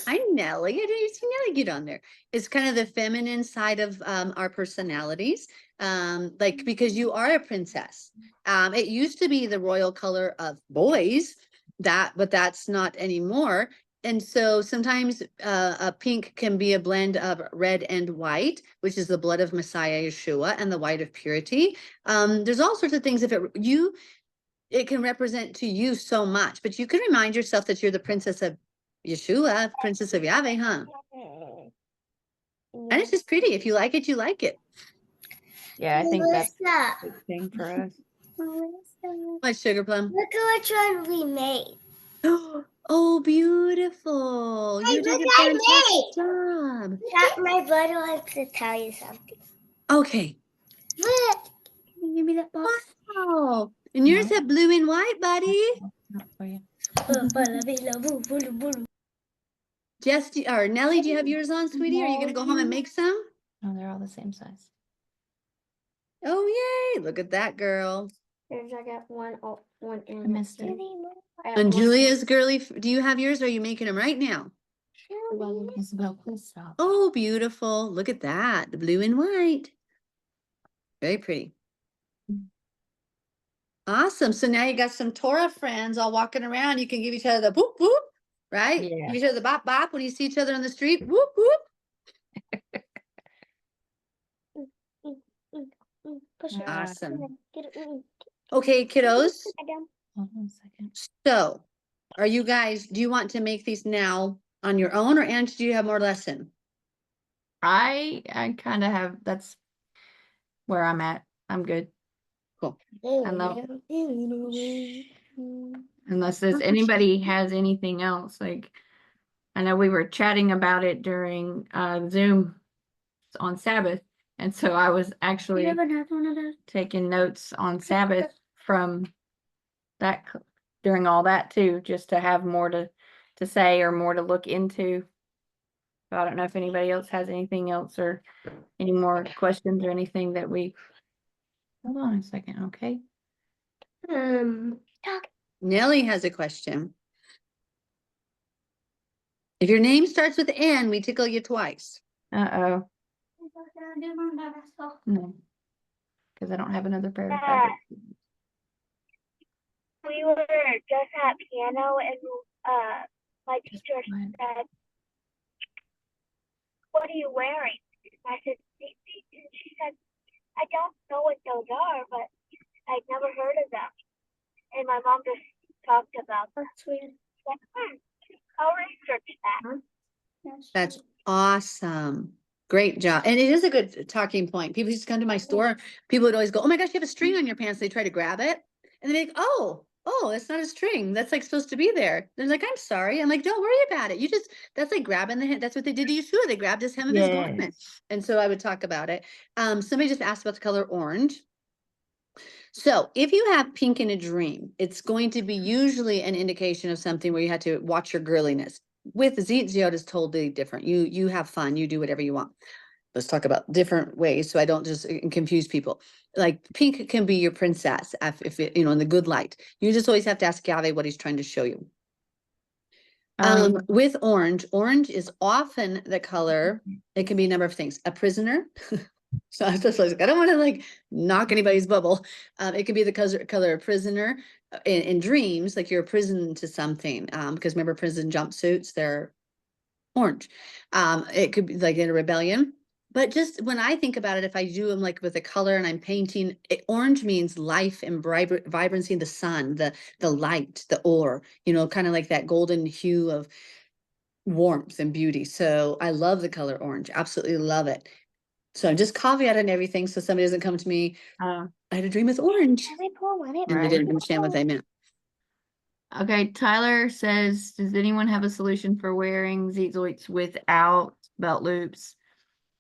Hi, Nellie. I didn't see Nellie get on there. It's kind of the feminine side of our personalities. Like because you are a princess. It used to be the royal color of boys, but that's not anymore. And so sometimes a pink can be a blend of red and white, which is the blood of Messiah Yeshua and the white of purity. There's all sorts of things. If it can represent to you so much, but you can remind yourself that you're the princess of Yeshua, princess of Yahweh, huh? And it's just pretty. If you like it, you like it. Yeah, I think that's Melissa. a big thing for us. Melissa. What, Sugar Plum? Look at which one we made. Oh, beautiful. Hey, You did look a what I fantastic job. My brother wants to tell you something. Okay. Look. Can you give me that box? Wow. And yours No. are blue and white, buddy. Not for you. Jess, or Nellie, do you have yours on, sweetie? Are you going to go home and make some? No, they're all the same size. Oh, yay. Look at that girl. There's I got one in. I missed it. And Julia's girly, do you have yours? Or are you making them right now? Isabel, please stop. Oh, beautiful. Look at that. The blue and white. Very pretty. Awesome. So now you got some Torah friends all walking around. You can give each other the boop boop, right? Yeah. Give each other the bop bop when you see each other on the street. Whoop whoop. Push it. Awesome. Get it. Okay, kiddos. Put it down. Hold on a second. So are you guys, do you want to make these now on your own, or Ange, do you have more lesson? I kind of have, that's where I'm at. I'm good. Cool. Unless there's anybody has anything else, like I know we were chatting about it during Zoom on Sabbath, and so I was actually taking notes on Sabbath from that during all that too, just to have more to say or more to look into. So I don't know if anybody else has anything else or any more questions or anything that we. Hold on a second, okay? Talk. Nellie has a question. If your name starts with N, we tickle you twice. Uh-oh. No. Because I don't have another pair of fabric. We were just at piano and my teacher said, "What are you wearing?" And I said, "Safety." And she said, "I don't know what those are, but I'd never heard of them." And my mom just talked about them. That's weird. Like, I'll research that. That's awesome. Great job. And it is a good talking point. People just come to my store. People would always go, "Oh my gosh, you have a string on your pants." They try to grab it. And they're like, oh, that's not a string. That's like supposed to be there. They're like, "I'm sorry." I'm like, "Don't worry about it. That's like grabbing the hem. That's what they did to Yeshua. They grabbed his hem of his garment." Yes. And so I would talk about it. Somebody just asked about the color orange. So if you have pink in a dream, it's going to be usually an indication of something where you had to watch your girliness. With tziot is totally different. You have fun, you do whatever you want. Let's talk about different ways so I don't just confuse people. Like pink can be your princess if it, in the good light. You just always have to ask Yahweh what he's trying to show you. With orange is often the color. It can be a number of things. A prisoner. So I was like, I don't want to like knock anybody's bubble. It could be the color of prisoner in dreams, like you're a prison to something. Because remember prison jumpsuits, they're orange. It could be like in a rebellion. But just when I think about it, if I do them like with a color and I'm painting, orange means life and vibrancy, the sun, the light, the ore, kind of like that golden hue of warmth and beauty. So I love the color orange. Absolutely love it. So I'm just caveat on everything so somebody doesn't come to me. I had a dream with orange. And they didn't understand what they meant. Okay, Tyler says, does anyone have a solution for wearing tzitzits without belt loops?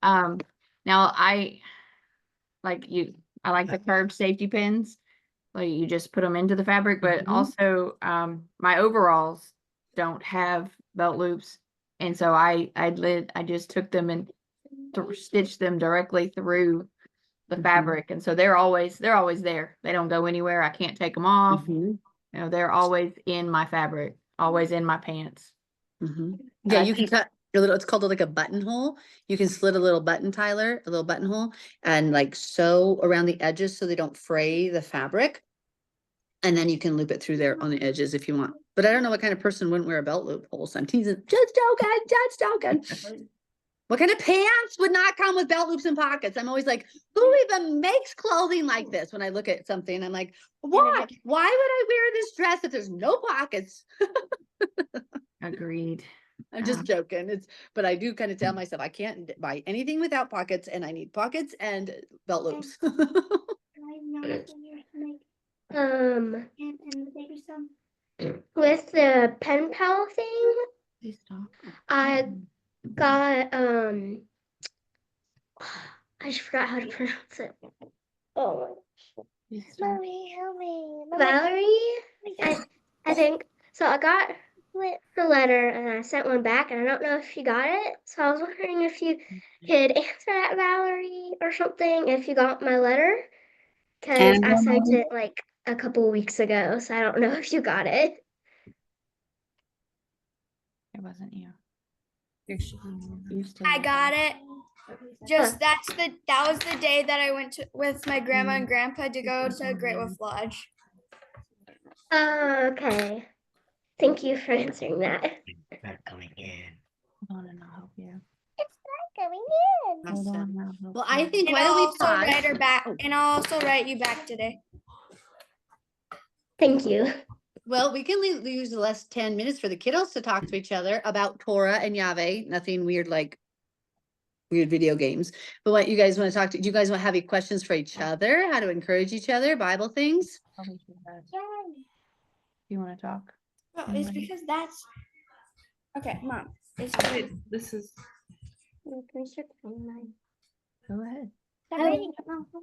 Now I like the curved safety pins. Like you just put them into the fabric, but also my overalls don't have belt loops. And so I just took them and stitched them directly through the fabric. And so they're always there. They don't go anywhere. I can't take them off. They're always in my fabric, always in my pants. Yeah, you can cut a little, it's called like a buttonhole. You can slit a little button, Tyler, a little buttonhole, and like sew around the edges so they don't fray the fabric. And then you can loop it through there on the edges if you want. But I don't know what kind of person wouldn't wear a belt loop hole. So I'm teasing. Just joking. What kind of pants would not come with belt loops and pockets? I'm always like, who even makes clothing like this? When I look at something, I'm like, what? Why would I wear this dress if there's no pockets? Agreed. I'm just joking. But I do kind of tell myself I can't buy anything without pockets, and I need pockets and belt loops. With the pen pal thing, I got I just forgot how to pronounce it. Oh, Mommy, help me. Valerie, I think so. I got the letter and I sent one back, and I don't know if you got it. So I was wondering if you could answer that, Valerie, or something. If you got my letter, because I sent it like a couple weeks ago, so I don't know if you got it. It wasn't you. I got it. Just that was the day that I went with my grandma and grandpa to go to Great Wolf Lodge. Okay. Thank you for answering that. Not coming in. Hold on and I'll help you. It's not coming in. Hold on, and I'll help Well, I you. think And why I'll don't we also pause? write her back, and I'll also write you back today. Thank you. Well, we can use the last 10 minutes for the kiddos to talk to each other about Torah and Yahweh. Nothing weird like weird video games. But what you guys want to talk to? Do you guys want to have any questions for each other? How to encourage each other? Bible things? Probably should have. You want to talk? No, it's because that's okay, Mom. It's This is Go ahead. Stop writing.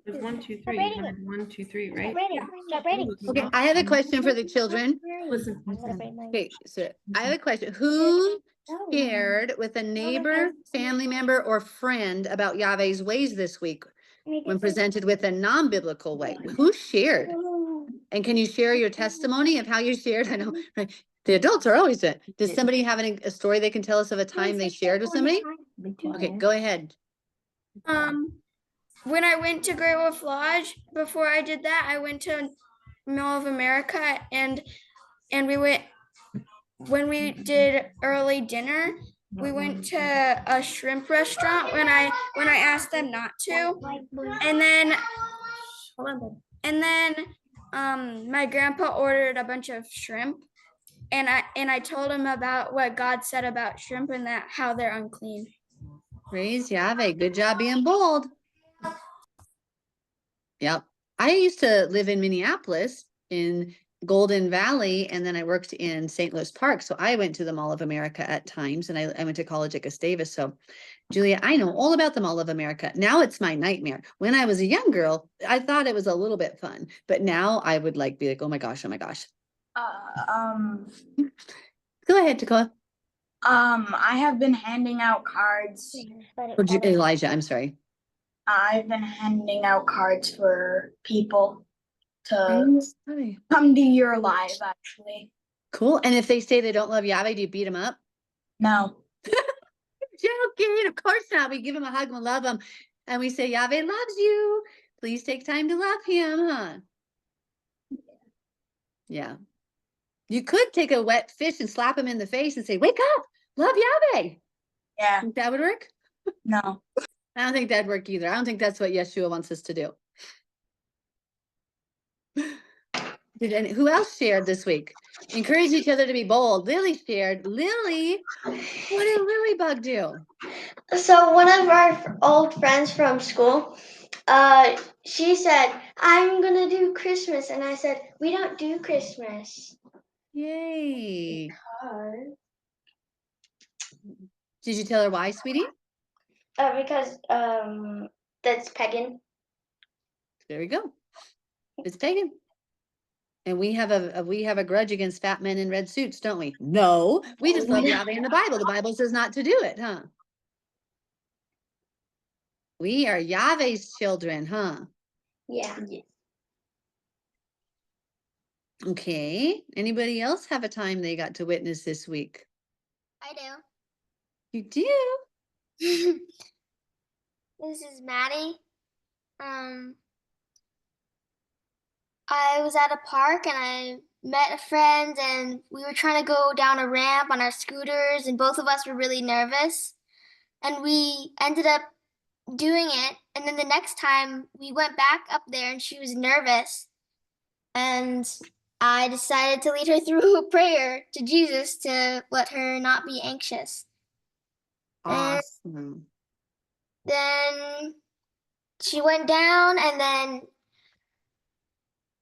there's 1, 2, 3. writing You have 1, 2, 3, right? Stop writing. Stop writing. Okay, I have a question for the children. Listen. Okay, so I have a question. Who shared with a neighbor, family member, or friend about Yahweh's ways this week when presented with a non-biblical way? Who shared? And can you share your testimony of how you shared? I know, right? The adults are always doing it. Does somebody have a story they can tell us of a time they shared with somebody? Okay, go ahead. When I went to Great Wolf Lodge, before I did that, I went to Mall of America and we went when we did early dinner. We went to a shrimp restaurant when I asked them not to, and then my grandpa ordered a bunch of shrimp, and I told him about what God said about shrimp and that how they're unclean. Praise Yahweh. Good job being bold. Yep. I used to live in Minneapolis in Golden Valley, and then I worked in St. Louis Park. So I went to the Mall of America at times, and I went to college at Gustavus. So Julia, I know all about the Mall of America. Now it's my nightmare. When I was a young girl, I thought it was a little bit fun, but now I would be like, oh my gosh, oh my gosh. Go ahead, Takoa. I have been handing out cards. Elijah, I'm sorry. I've been handing out cards for people to Hi. come to your live, actually. Cool. And if they say they don't love Yahweh, do you beat them up? No. Joking. Of course not. We give them a hug and love them. And we say, Yahweh loves you. Please take time to love him, huh? Yeah. You could take a wet fish and slap him in the face and say, wake up, love Yahweh. Yeah. Think that would work? No. I don't think that'd work either. I don't think that's what Yeshua wants us to do. Who else shared this week? Encourage each other to be bold. Lily shared. Lily, what did Lily Bug do? So one of our old friends from school, she said, I'm gonna do Christmas. And I said, we don't do Christmas. Yay. Did you tell her why, sweetie? Because that's pagan. There you go. It's pagan. And we have a grudge against fat men in red suits, don't we? No, we just love Yahweh in the Bible. The Bible says not to do it, huh? We are Yahweh's children, huh? Yeah. Okay. Anybody else have a time they got to witness this week? I do. You do? This is Maddie. I was at a park and I met a friend and we were trying to go down a ramp on our scooters and both of us were really nervous. And we ended up doing it. And then the next time we went back up there and she was nervous. And I decided to lead her through a prayer to Jesus to let her not be anxious. Awesome. Then she went down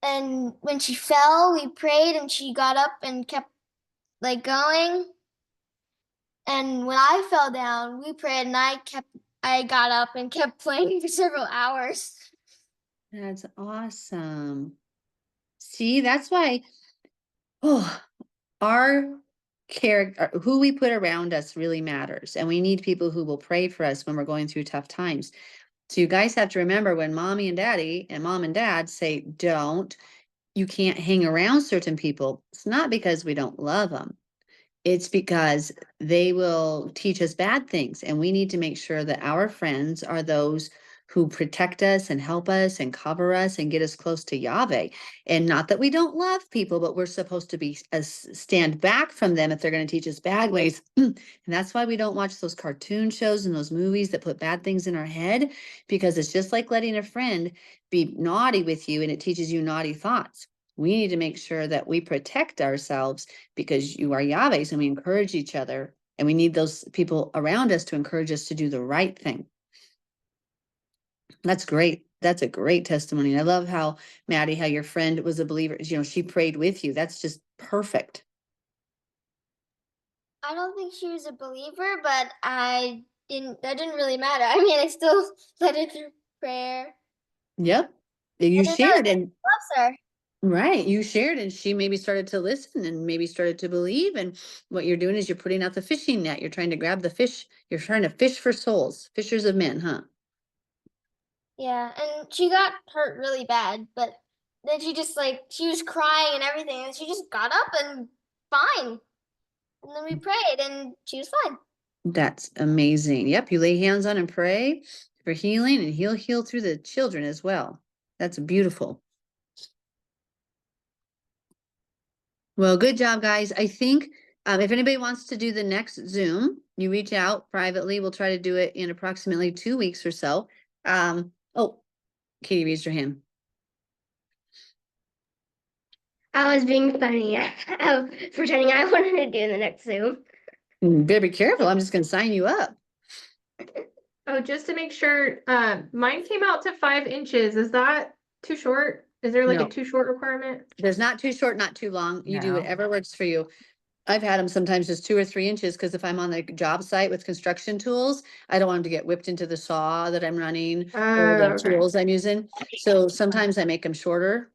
and when she fell, we prayed and she got up and kept going. And when I fell down, we prayed and I got up and kept playing for several hours. That's awesome. See, that's why our character, who we put around us really matters. And we need people who will pray for us when we're going through tough times. So you guys have to remember when mommy and daddy and mom and dad say, you can't hang around certain people. It's not because we don't love them. It's because they will teach us bad things. And we need to make sure that our friends are those who protect us and help us and cover us and get us close to Yahweh. And not that we don't love people, but we're supposed to stand back from them if they're going to teach us bad ways. And that's why we don't watch those cartoon shows and those movies that put bad things in our head, because it's just like letting a friend be naughty with you and it teaches you naughty thoughts. We need to make sure that we protect ourselves because you are Yahweh's and we encourage each other. And we need those people around us to encourage us to do the right thing. That's great. That's a great testimony. And I love how, Maddie, how your friend was a believer. She prayed with you. That's just perfect. I don't think she was a believer, but that didn't really matter. I mean, I still led her through prayer. Yep. You shared and loves her. Right. You shared and she maybe started to listen and maybe started to believe. And what you're doing is you're putting out the fishing net. You're trying to grab the fish. You're trying to fish for souls, fishers of men, huh? Yeah. And she got hurt really bad, but then she just she was crying and everything. And she just got up and fine. And then we prayed and she was fine. That's amazing. Yep, you lay hands on and pray for healing, and he'll heal through the children as well. That's beautiful. Well, good job, guys. I think if anybody wants to do the next Zoom, you reach out privately. We'll try to do it in approximately 2 weeks or so. Oh, Katie raised her hand. I was being funny. I was pretending I wanted to do the next Zoom. Better be careful. I'm just going to sign you up. Oh, just to make sure, mine came out to 5 inches. Is that too short? Is there like No. a too short requirement? There's not too short, not too long. You do No. whatever works for you. I've had them sometimes just 2 or 3 inches because if I'm on the job site with construction tools, I don't want them to get whipped into the saw that I'm running or the Okay. tools I'm using. So sometimes I make them shorter.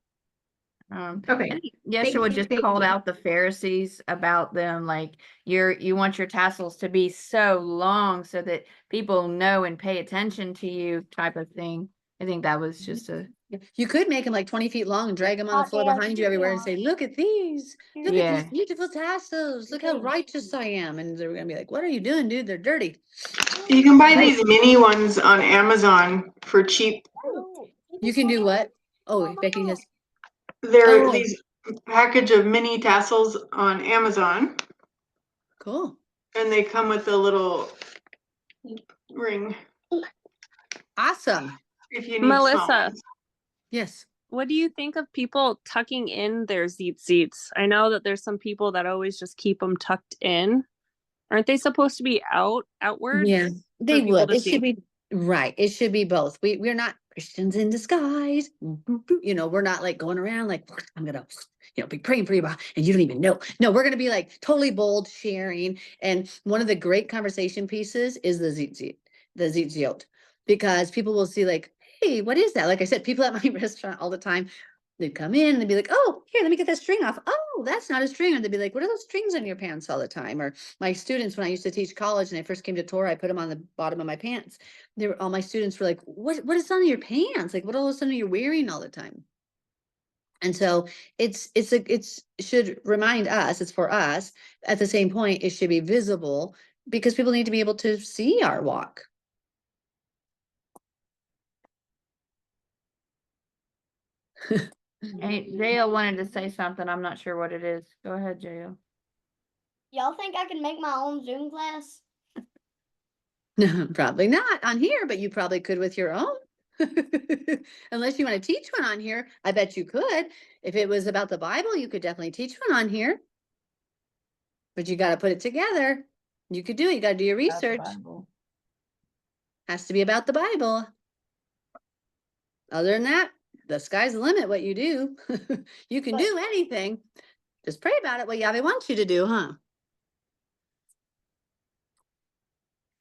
Okay. Yeshua just Thank called you. out the Pharisees about them, like you want your tassels to be so long so that people know and pay attention to you, type of thing. I think that was just a You could make them like 20 feet long and drag them on the floor behind you everywhere and say, look at these. Look at Yeah. these beautiful tassels. Look how righteous I am. And they're going to be like, what are you doing, dude? They're dirty. You can buy Right. these mini ones on Amazon for cheap. You can do what? Oh, Becky has. They're Oh, these package of mini tassels on Amazon, cool. and they come with a little ring Awesome. if you need small Melissa, ones. Yes. what do you think of people tucking in their Tzits? I know that there's some people that always just keep them tucked in. Aren't they supposed to be outwards? Yeah, they for people would. to It see? should be right. It should be both. We're not Christians in disguise. You know, we're not like going around like I'm gonna, be praying for you, and you don't even know. No, we're gonna be like totally bold, sharing. And one of the great conversation pieces is the tziot, because people will see like, hey, what is that? Like I said, people at my restaurant all the time. They'd come in and they'd be like, oh, here, let me get that string off. Oh, that's not a string. And they'd be like, what are those strings on your pants all the time? Or my students, when I used to teach college and I first came to Torah, I put them on the bottom of my pants. All my students were like, what is on your pants? Like, what all of a sudden you're wearing all the time? And so it should remind us, it's for us. At the same point, it should be visible because people need to be able to see our walk. Hey, Jael wanted to say something. I'm not sure what it is. Go ahead, Jael. Y'all think I can make my own Zoom class? No, probably not on here, but you probably could with your own. Unless you want to teach one on here, I bet you could. If it was about the Bible, you could definitely teach one on here. But you got to put it together. You could do it. You got to do your research. Has to be about the Bible. Other than that, the sky's the limit what you do. You can do anything. Just pray about it, what Yahweh wants you to do, huh?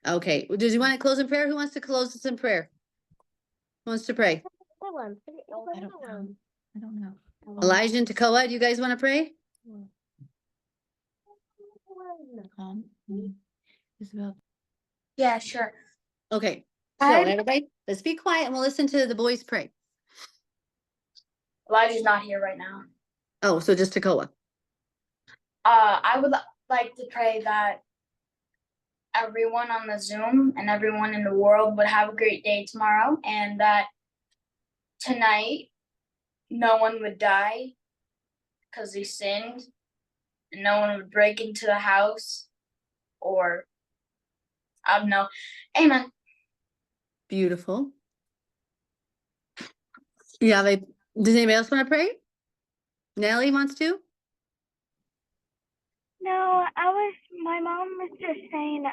Okay. Well, does you want to close in prayer? Who wants to close us in prayer? Who wants to pray? I don't know. Elijah and Tekoa, do you guys want to pray? Isabel. Yeah, sure. Okay. So everybody, let's be quiet and we'll listen to the boys pray. Elijah's not here right now. Oh, so just Tekoa. I would like to pray that everyone on the Zoom and everyone in the world would have a great day tomorrow, and that tonight no one would die because they sinned, and no one would break into the house, or I don't know. Amen. Beautiful. Yeah, does anybody else want to pray? Nellie wants to? No, my mom was just saying,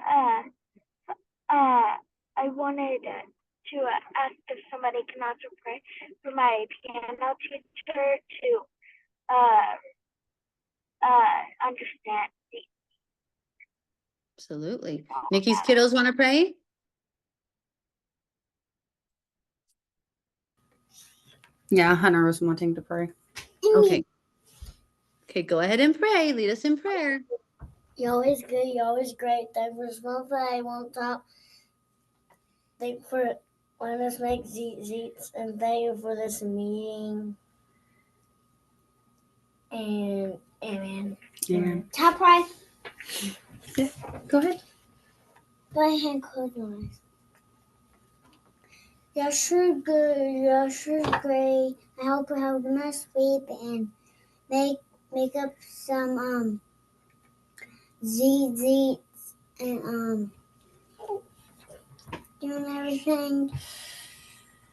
I wanted to ask if somebody can also pray for my piano teacher to, understand. Absolutely. Nikki's kiddos want to pray? Yeah, Hunter was wanting to pray. Okay. Okay, go ahead and pray. Lead us in prayer. You're always good. You're always great. Thank you for small I won't stop. Thank you for letting us make Tzits, and thank you for this meeting. And Amen. Amen. Top right. Yeah, go ahead. Right hand close your eyes. You're sure good. You're sure great. I hope you have a nice sleep and make up some Tzit and doing everything.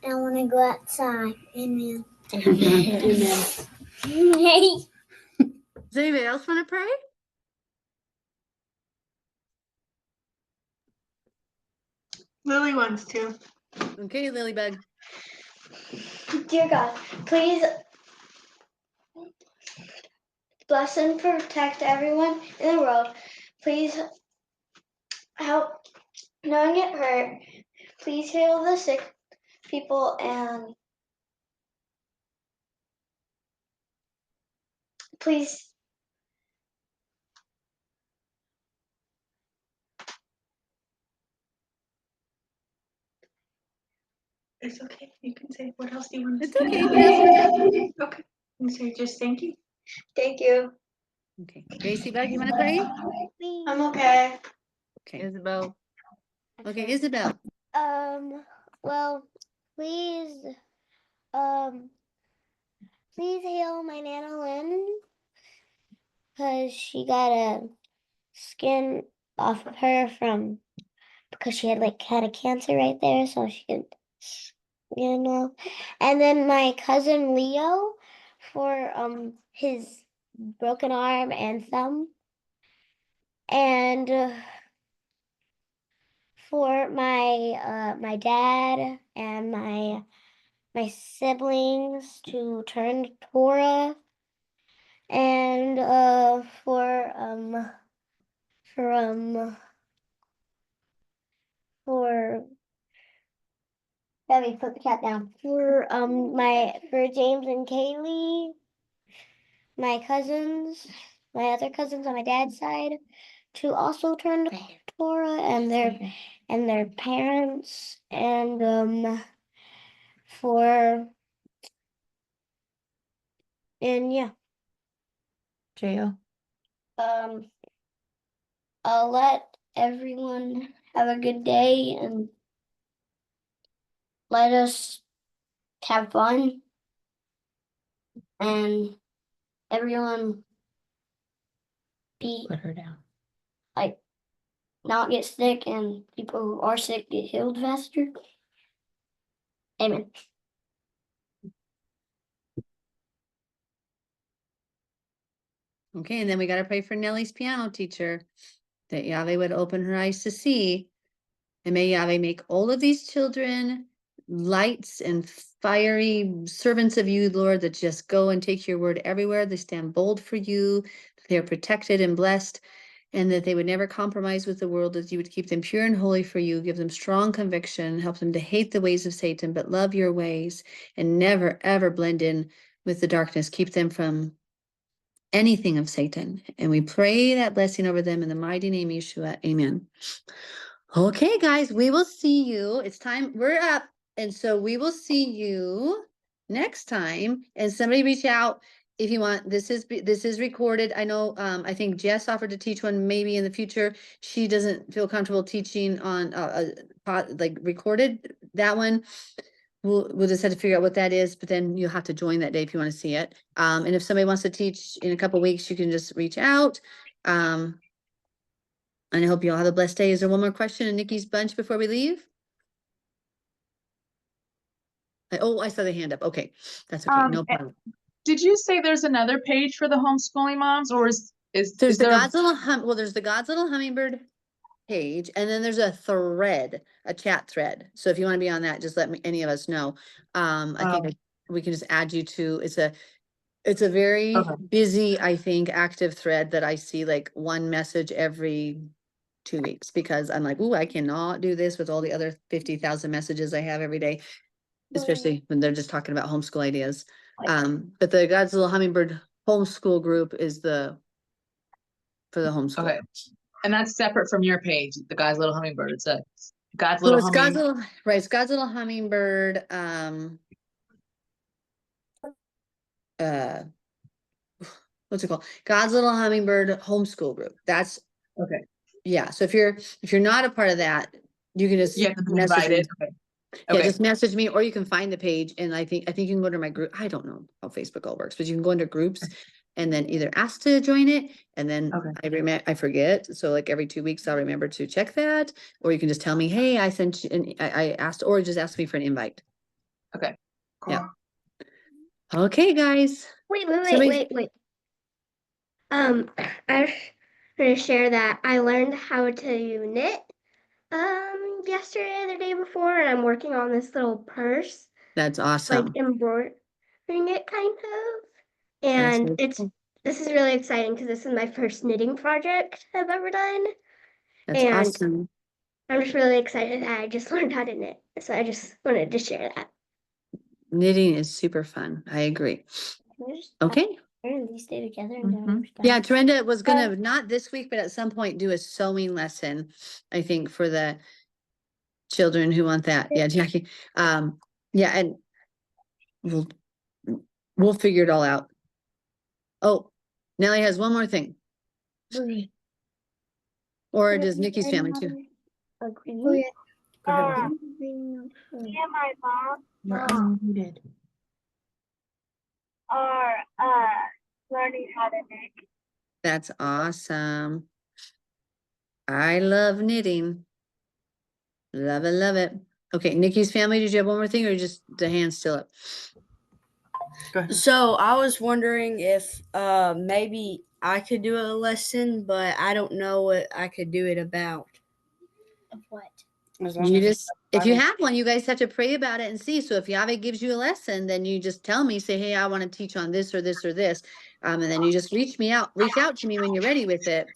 I want to go outside. Amen. Amen. Amen. Does anybody else want to pray? Lily wants to. Okay, Lilybug. Dear God, please bless and protect everyone in the world. Please help no one get hurt. Please heal the sick people and please It's okay. You can say what else do you want to It's say? okay. What else would you like? Okay. You can say just thank you. thank you. Okay. Gracie Bug, you want to pray? I'm okay. Okay. Isabel. Okay, Isabel. Well, please, please heal my Nana Lynn because she got a skin off of her because she had a cancer right there, so she could, And then my cousin Leo for his broken arm and thumb, and for my dad and my siblings to turn to Torah, and for let me put the cat down. For James and Kaylee, my cousins, my other cousins on my dad's side, to also turn to Torah and their parents, and for and yeah. Jail. I'll let everyone have a good day and let us have fun and everyone be Put her down. not get sick and people who are sick get healed faster. Amen. Okay, and then we got to pray for Nellie's piano teacher, that Yahweh would open her eyes to see. And may Yahweh make all of these children lights and fiery servants of you, Lord, that just go and take your word everywhere. They stand bold for you. They're protected and blessed, and that they would never compromise with the world, that you would keep them pure and holy for you, give them strong conviction, help them to hate the ways of Satan, but love your ways, and never, ever blend in with the darkness. Keep them from anything of Satan. And we pray that blessing over them in the mighty name of Yeshua. Amen. Okay, guys, we will see you. It's time. We're up. And so we will see you next time. And somebody reach out if you want. This is recorded. I know, I think Jess offered to teach one maybe in the future. She doesn't feel comfortable teaching on recorded. That one. We'll just have to figure out what that is, but then you'll have to join that day if you want to see it. And if somebody wants to teach in a couple weeks, you can just reach out. And I hope you all have a blessed day. Is there one more question in Nikki's bunch before we leave? Oh, I saw the hand up. Okay, that's okay. No problem. Did you say there's another page for the homeschooling moms, or is There's the there God's little there's the God's little hummingbird page, and then there's a thread, a chat thread. So if you want to be on that, just let me, any of us know. I think we can just add you to, it's a very Okay. busy, I think, active thread that I see like one message every 2 weeks, because I'm like, ooh, I cannot do this with all the other 50,000 messages I have every day, especially when they're just talking about homeschool ideas. But the God's Little Hummingbird homeschool group is for the homeschool. okay? And that's separate from your page, the God's Little Hummingbird. It's a God's Well, Little it's God's Hummingbird. little, right, it's God's Little Hummingbird, what's it called? God's Little Hummingbird Homeschool Group. That's, Okay. yeah. So if you're not a part of that, you can just You have to be message me. invited. Okay. Yeah, Okay. just message me, or you can find the page, and I think you can go to my group. I don't know how Facebook all works, but you can go into groups and then either ask to join it, and then Okay. I forget. So like every 2 weeks, I'll remember to check that, or you can just tell me, hey, I sent you, and I asked, or just ask me for an invite. Okay. Cool. Yeah. Okay, guys. Wait. Somebody- I'm gonna share that I learned how to knit yesterday or the day before, and I'm working on this little purse, That's like awesome. embroidering it kind of. That's And really cool. this is really exciting because this is my first knitting project I've ever done. That's And awesome. I'm just really excited that I just learned how to knit. So I just wanted to share that. Knitting is super fun. I agree. Okay. And these stay together Yeah, Trenda was gonna, not this week, but at some point do a sewing lesson, I think, for the children who want that. Yeah, Jackie. Yeah, and we'll figure it all out. Oh, Nellie has one more thing. Or does Nikki's family too? Oh, Go ahead. Me and my mom You're unmuted. are learning how to knit. That's awesome. I love knitting. Love it, love it. Okay, Nikki's family, did you have one more thing, or just the hand still up? Go ahead. So I was wondering if maybe I could do a lesson, but I don't know what I could do it about. Of what? You just, if you have one, you guys have to pray about it and see. So if Yahweh gives you a lesson, then you just tell me, say, hey, I want to teach on this or this or this. And then you just reach out to me when you're ready with it.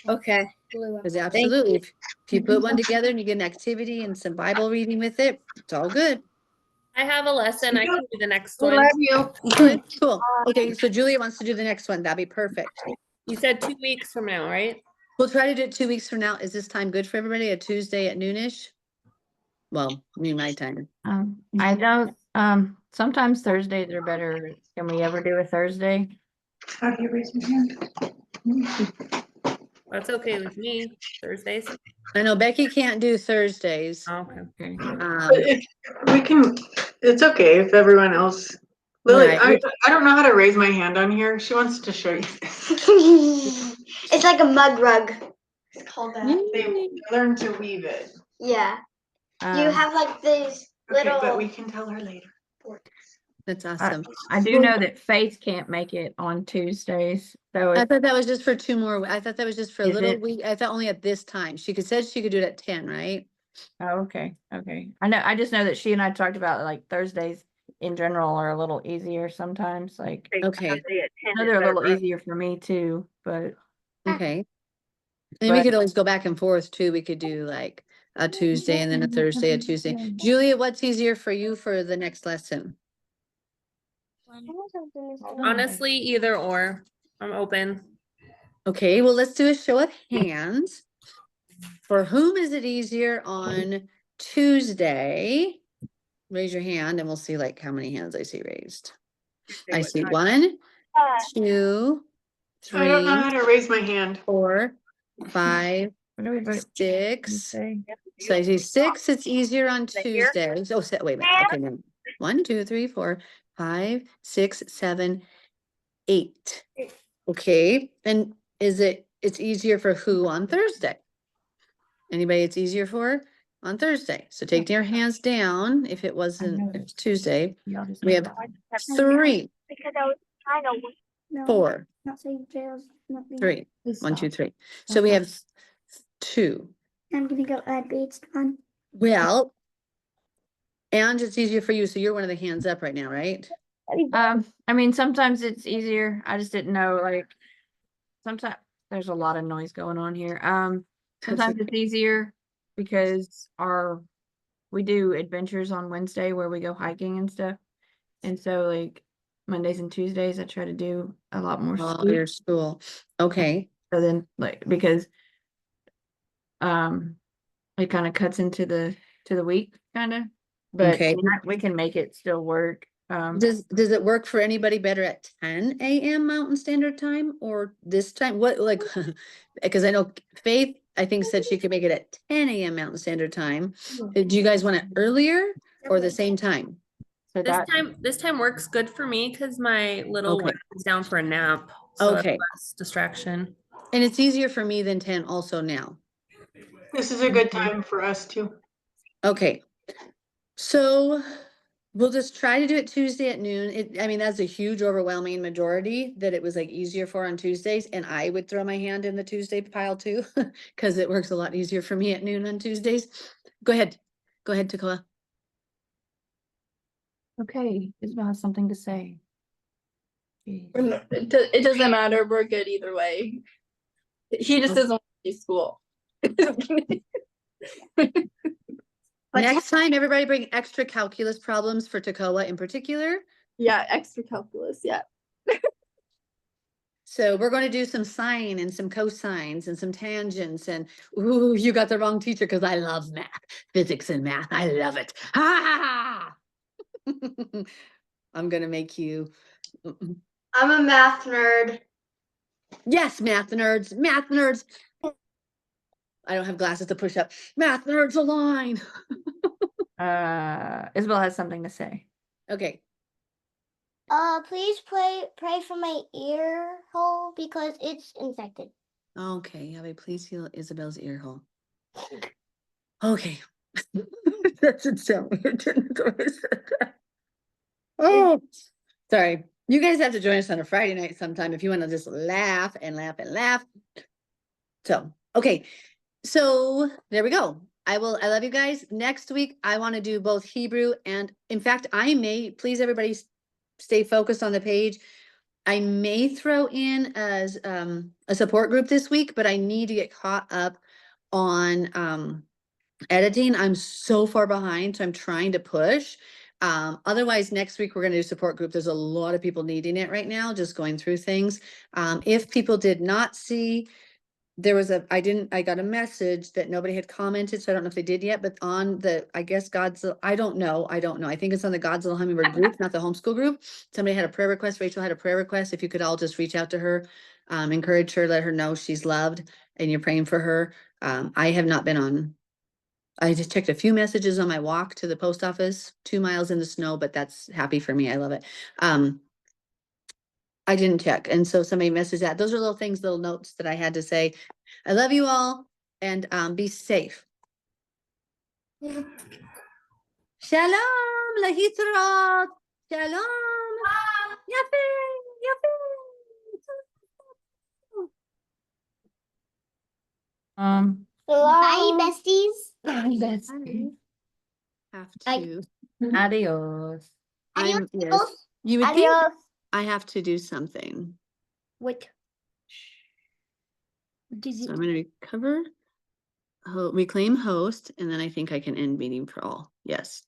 Okay. Because absolutely, if you put one together and you get an activity and some Bible reading with it, it's all good. I have a lesson. I can do the next We one. love you. Good, cool. Okay, so Julia wants to do the next one. That'd be perfect. You said 2 weeks from now, right? We'll try to do it 2 weeks from now. Is this time good for everybody? A Tuesday at noonish? Well, noon my time. I don't, sometimes Thursdays are better. Can we ever do a Thursday? How do you raise your hand? That's okay with me. Thursdays. I know Becky can't do Thursdays. Okay. We can, it's okay if everyone else. Lily, Right. I don't know how to raise my hand on here. She wants to show you this. It's like a mug rug. It's called that. They learn to weave it. Yeah. You have like these Okay, little. but we can tell her later. That's awesome. I do know that Faith can't make it on Tuesdays, so I if, thought that was just for 2 more. I thought that was just for a Is little it? week. I thought only at this time. She said she could do it at 10, right? oh, okay. I just know that she and I talked about like Thursdays in general are a little easier sometimes, like. Okay. I know they're a little easier for me too, but. Okay. And we But- could always go back and forth too. We could do like a Tuesday and then a Thursday, a Tuesday. Julia, what's easier for you for the next lesson? Honestly, either or. I'm open. Okay, well, let's do a show of hands. For whom is it easier on Tuesday? Raise your hand and we'll see like how many hands I see raised. I see 1, 2, I don't know 3, how to raise my hand. 4, 5, 6. So I see 6, it's easier on Tuesdays. Oh, wait a minute. Okay, no. 1, 2, 3, 4, 5, 6, 7, 8. Okay, and it's easier for who on Thursday? Anybody it's easier for on Thursday? So take your hands down if it wasn't, if it's Tuesday. We have 3, Because I was trying to. 4, Not saying jails. 3. 1, 2, 3. So we have 2. I'm gonna go add beads on. Well, and it's easier for you, so you're one of the hands up right now, right? I mean, sometimes it's easier. I just didn't know, like, sometimes there's a lot of noise going on here. Sometimes it's easier because we do adventures on Wednesday where we go hiking and stuff. And so like Mondays and Tuesdays, I try to do a lot more Oh, your school. Okay. So then like, because it kind of cuts into the week kind of, but Okay. we can make it still work. Does it work for anybody better at 10 a.m. Mountain Standard Time or this time? What, like, because I know Faith, I think, said she could make it at 10 a.m. Mountain Standard Time. Do you guys want it earlier or the same time? So This that, this time works good for me because my little Okay. one is down for a nap. So that's Okay. less distraction. And it's easier for me than 10 also now. This is a good time for us too. Okay. So we'll just try to do it Tuesday at noon. I mean, that's a huge overwhelming majority that it was like easier for on Tuesdays. And I would throw my hand in the Tuesday pile too, because it works a lot easier for me at noon on Tuesdays. Go ahead. Go ahead, Takoa. okay, Isabel has something to say. Jeez. It doesn't matter. We're good either way. He just doesn't want to do school. Next time, everybody bring extra calculus problems for Takoa in particular. Yeah, extra calculus. Yeah. So we're going to do some sine and some cosines and some tangents and ooh, you got the wrong teacher because I love math, physics and math. I love it. Ha! I'm gonna make you. I'm a math nerd. Yes, math nerds, math nerds. I don't have glasses to push up. Math nerds align. Isabel has something to say. Okay. Please pray for my ear hole because it's infected. Okay, Yahweh, please heal Isabel's ear hole. Okay. That should sound weird. Oh, sorry. You guys have to join us on a Friday night sometime if you want to just laugh and laugh and laugh. So, okay. So there we go. I love you guys. Next week, I want to do both Hebrew and, in fact, I may, please everybody stay focused on the page. I may throw in as a support group this week, but I need to get caught up on editing. I'm so far behind, so I'm trying to push. Otherwise, next week we're going to do support group. There's a lot of people needing it right now, just going through things. If people did not see, there was I got a message that nobody had commented, so I don't know if they did yet, but on the, I guess I don't know. I think it's on the Godzilla Hummingbird group, not the homeschool group. Somebody had a prayer request. Rachel had a prayer request. If you could all just reach out to her, encourage her, let her know she's loved and you're praying for her. I have not been on. I just checked a few messages on my walk to the post office, 2 miles in the snow, but that's happy for me. I love it. I didn't check. And so somebody messaged that. Those are little things, little notes that I had to say. I love you all and be safe. Shalom, lahitrot. Shalom. Yafe, Um, Bye, besties. that's have to. adios. Yes. Adios. You would think Adios. I have to do something. What? So I'm going to recover, reclaim host, and then I think I can end meeting for all. Yes.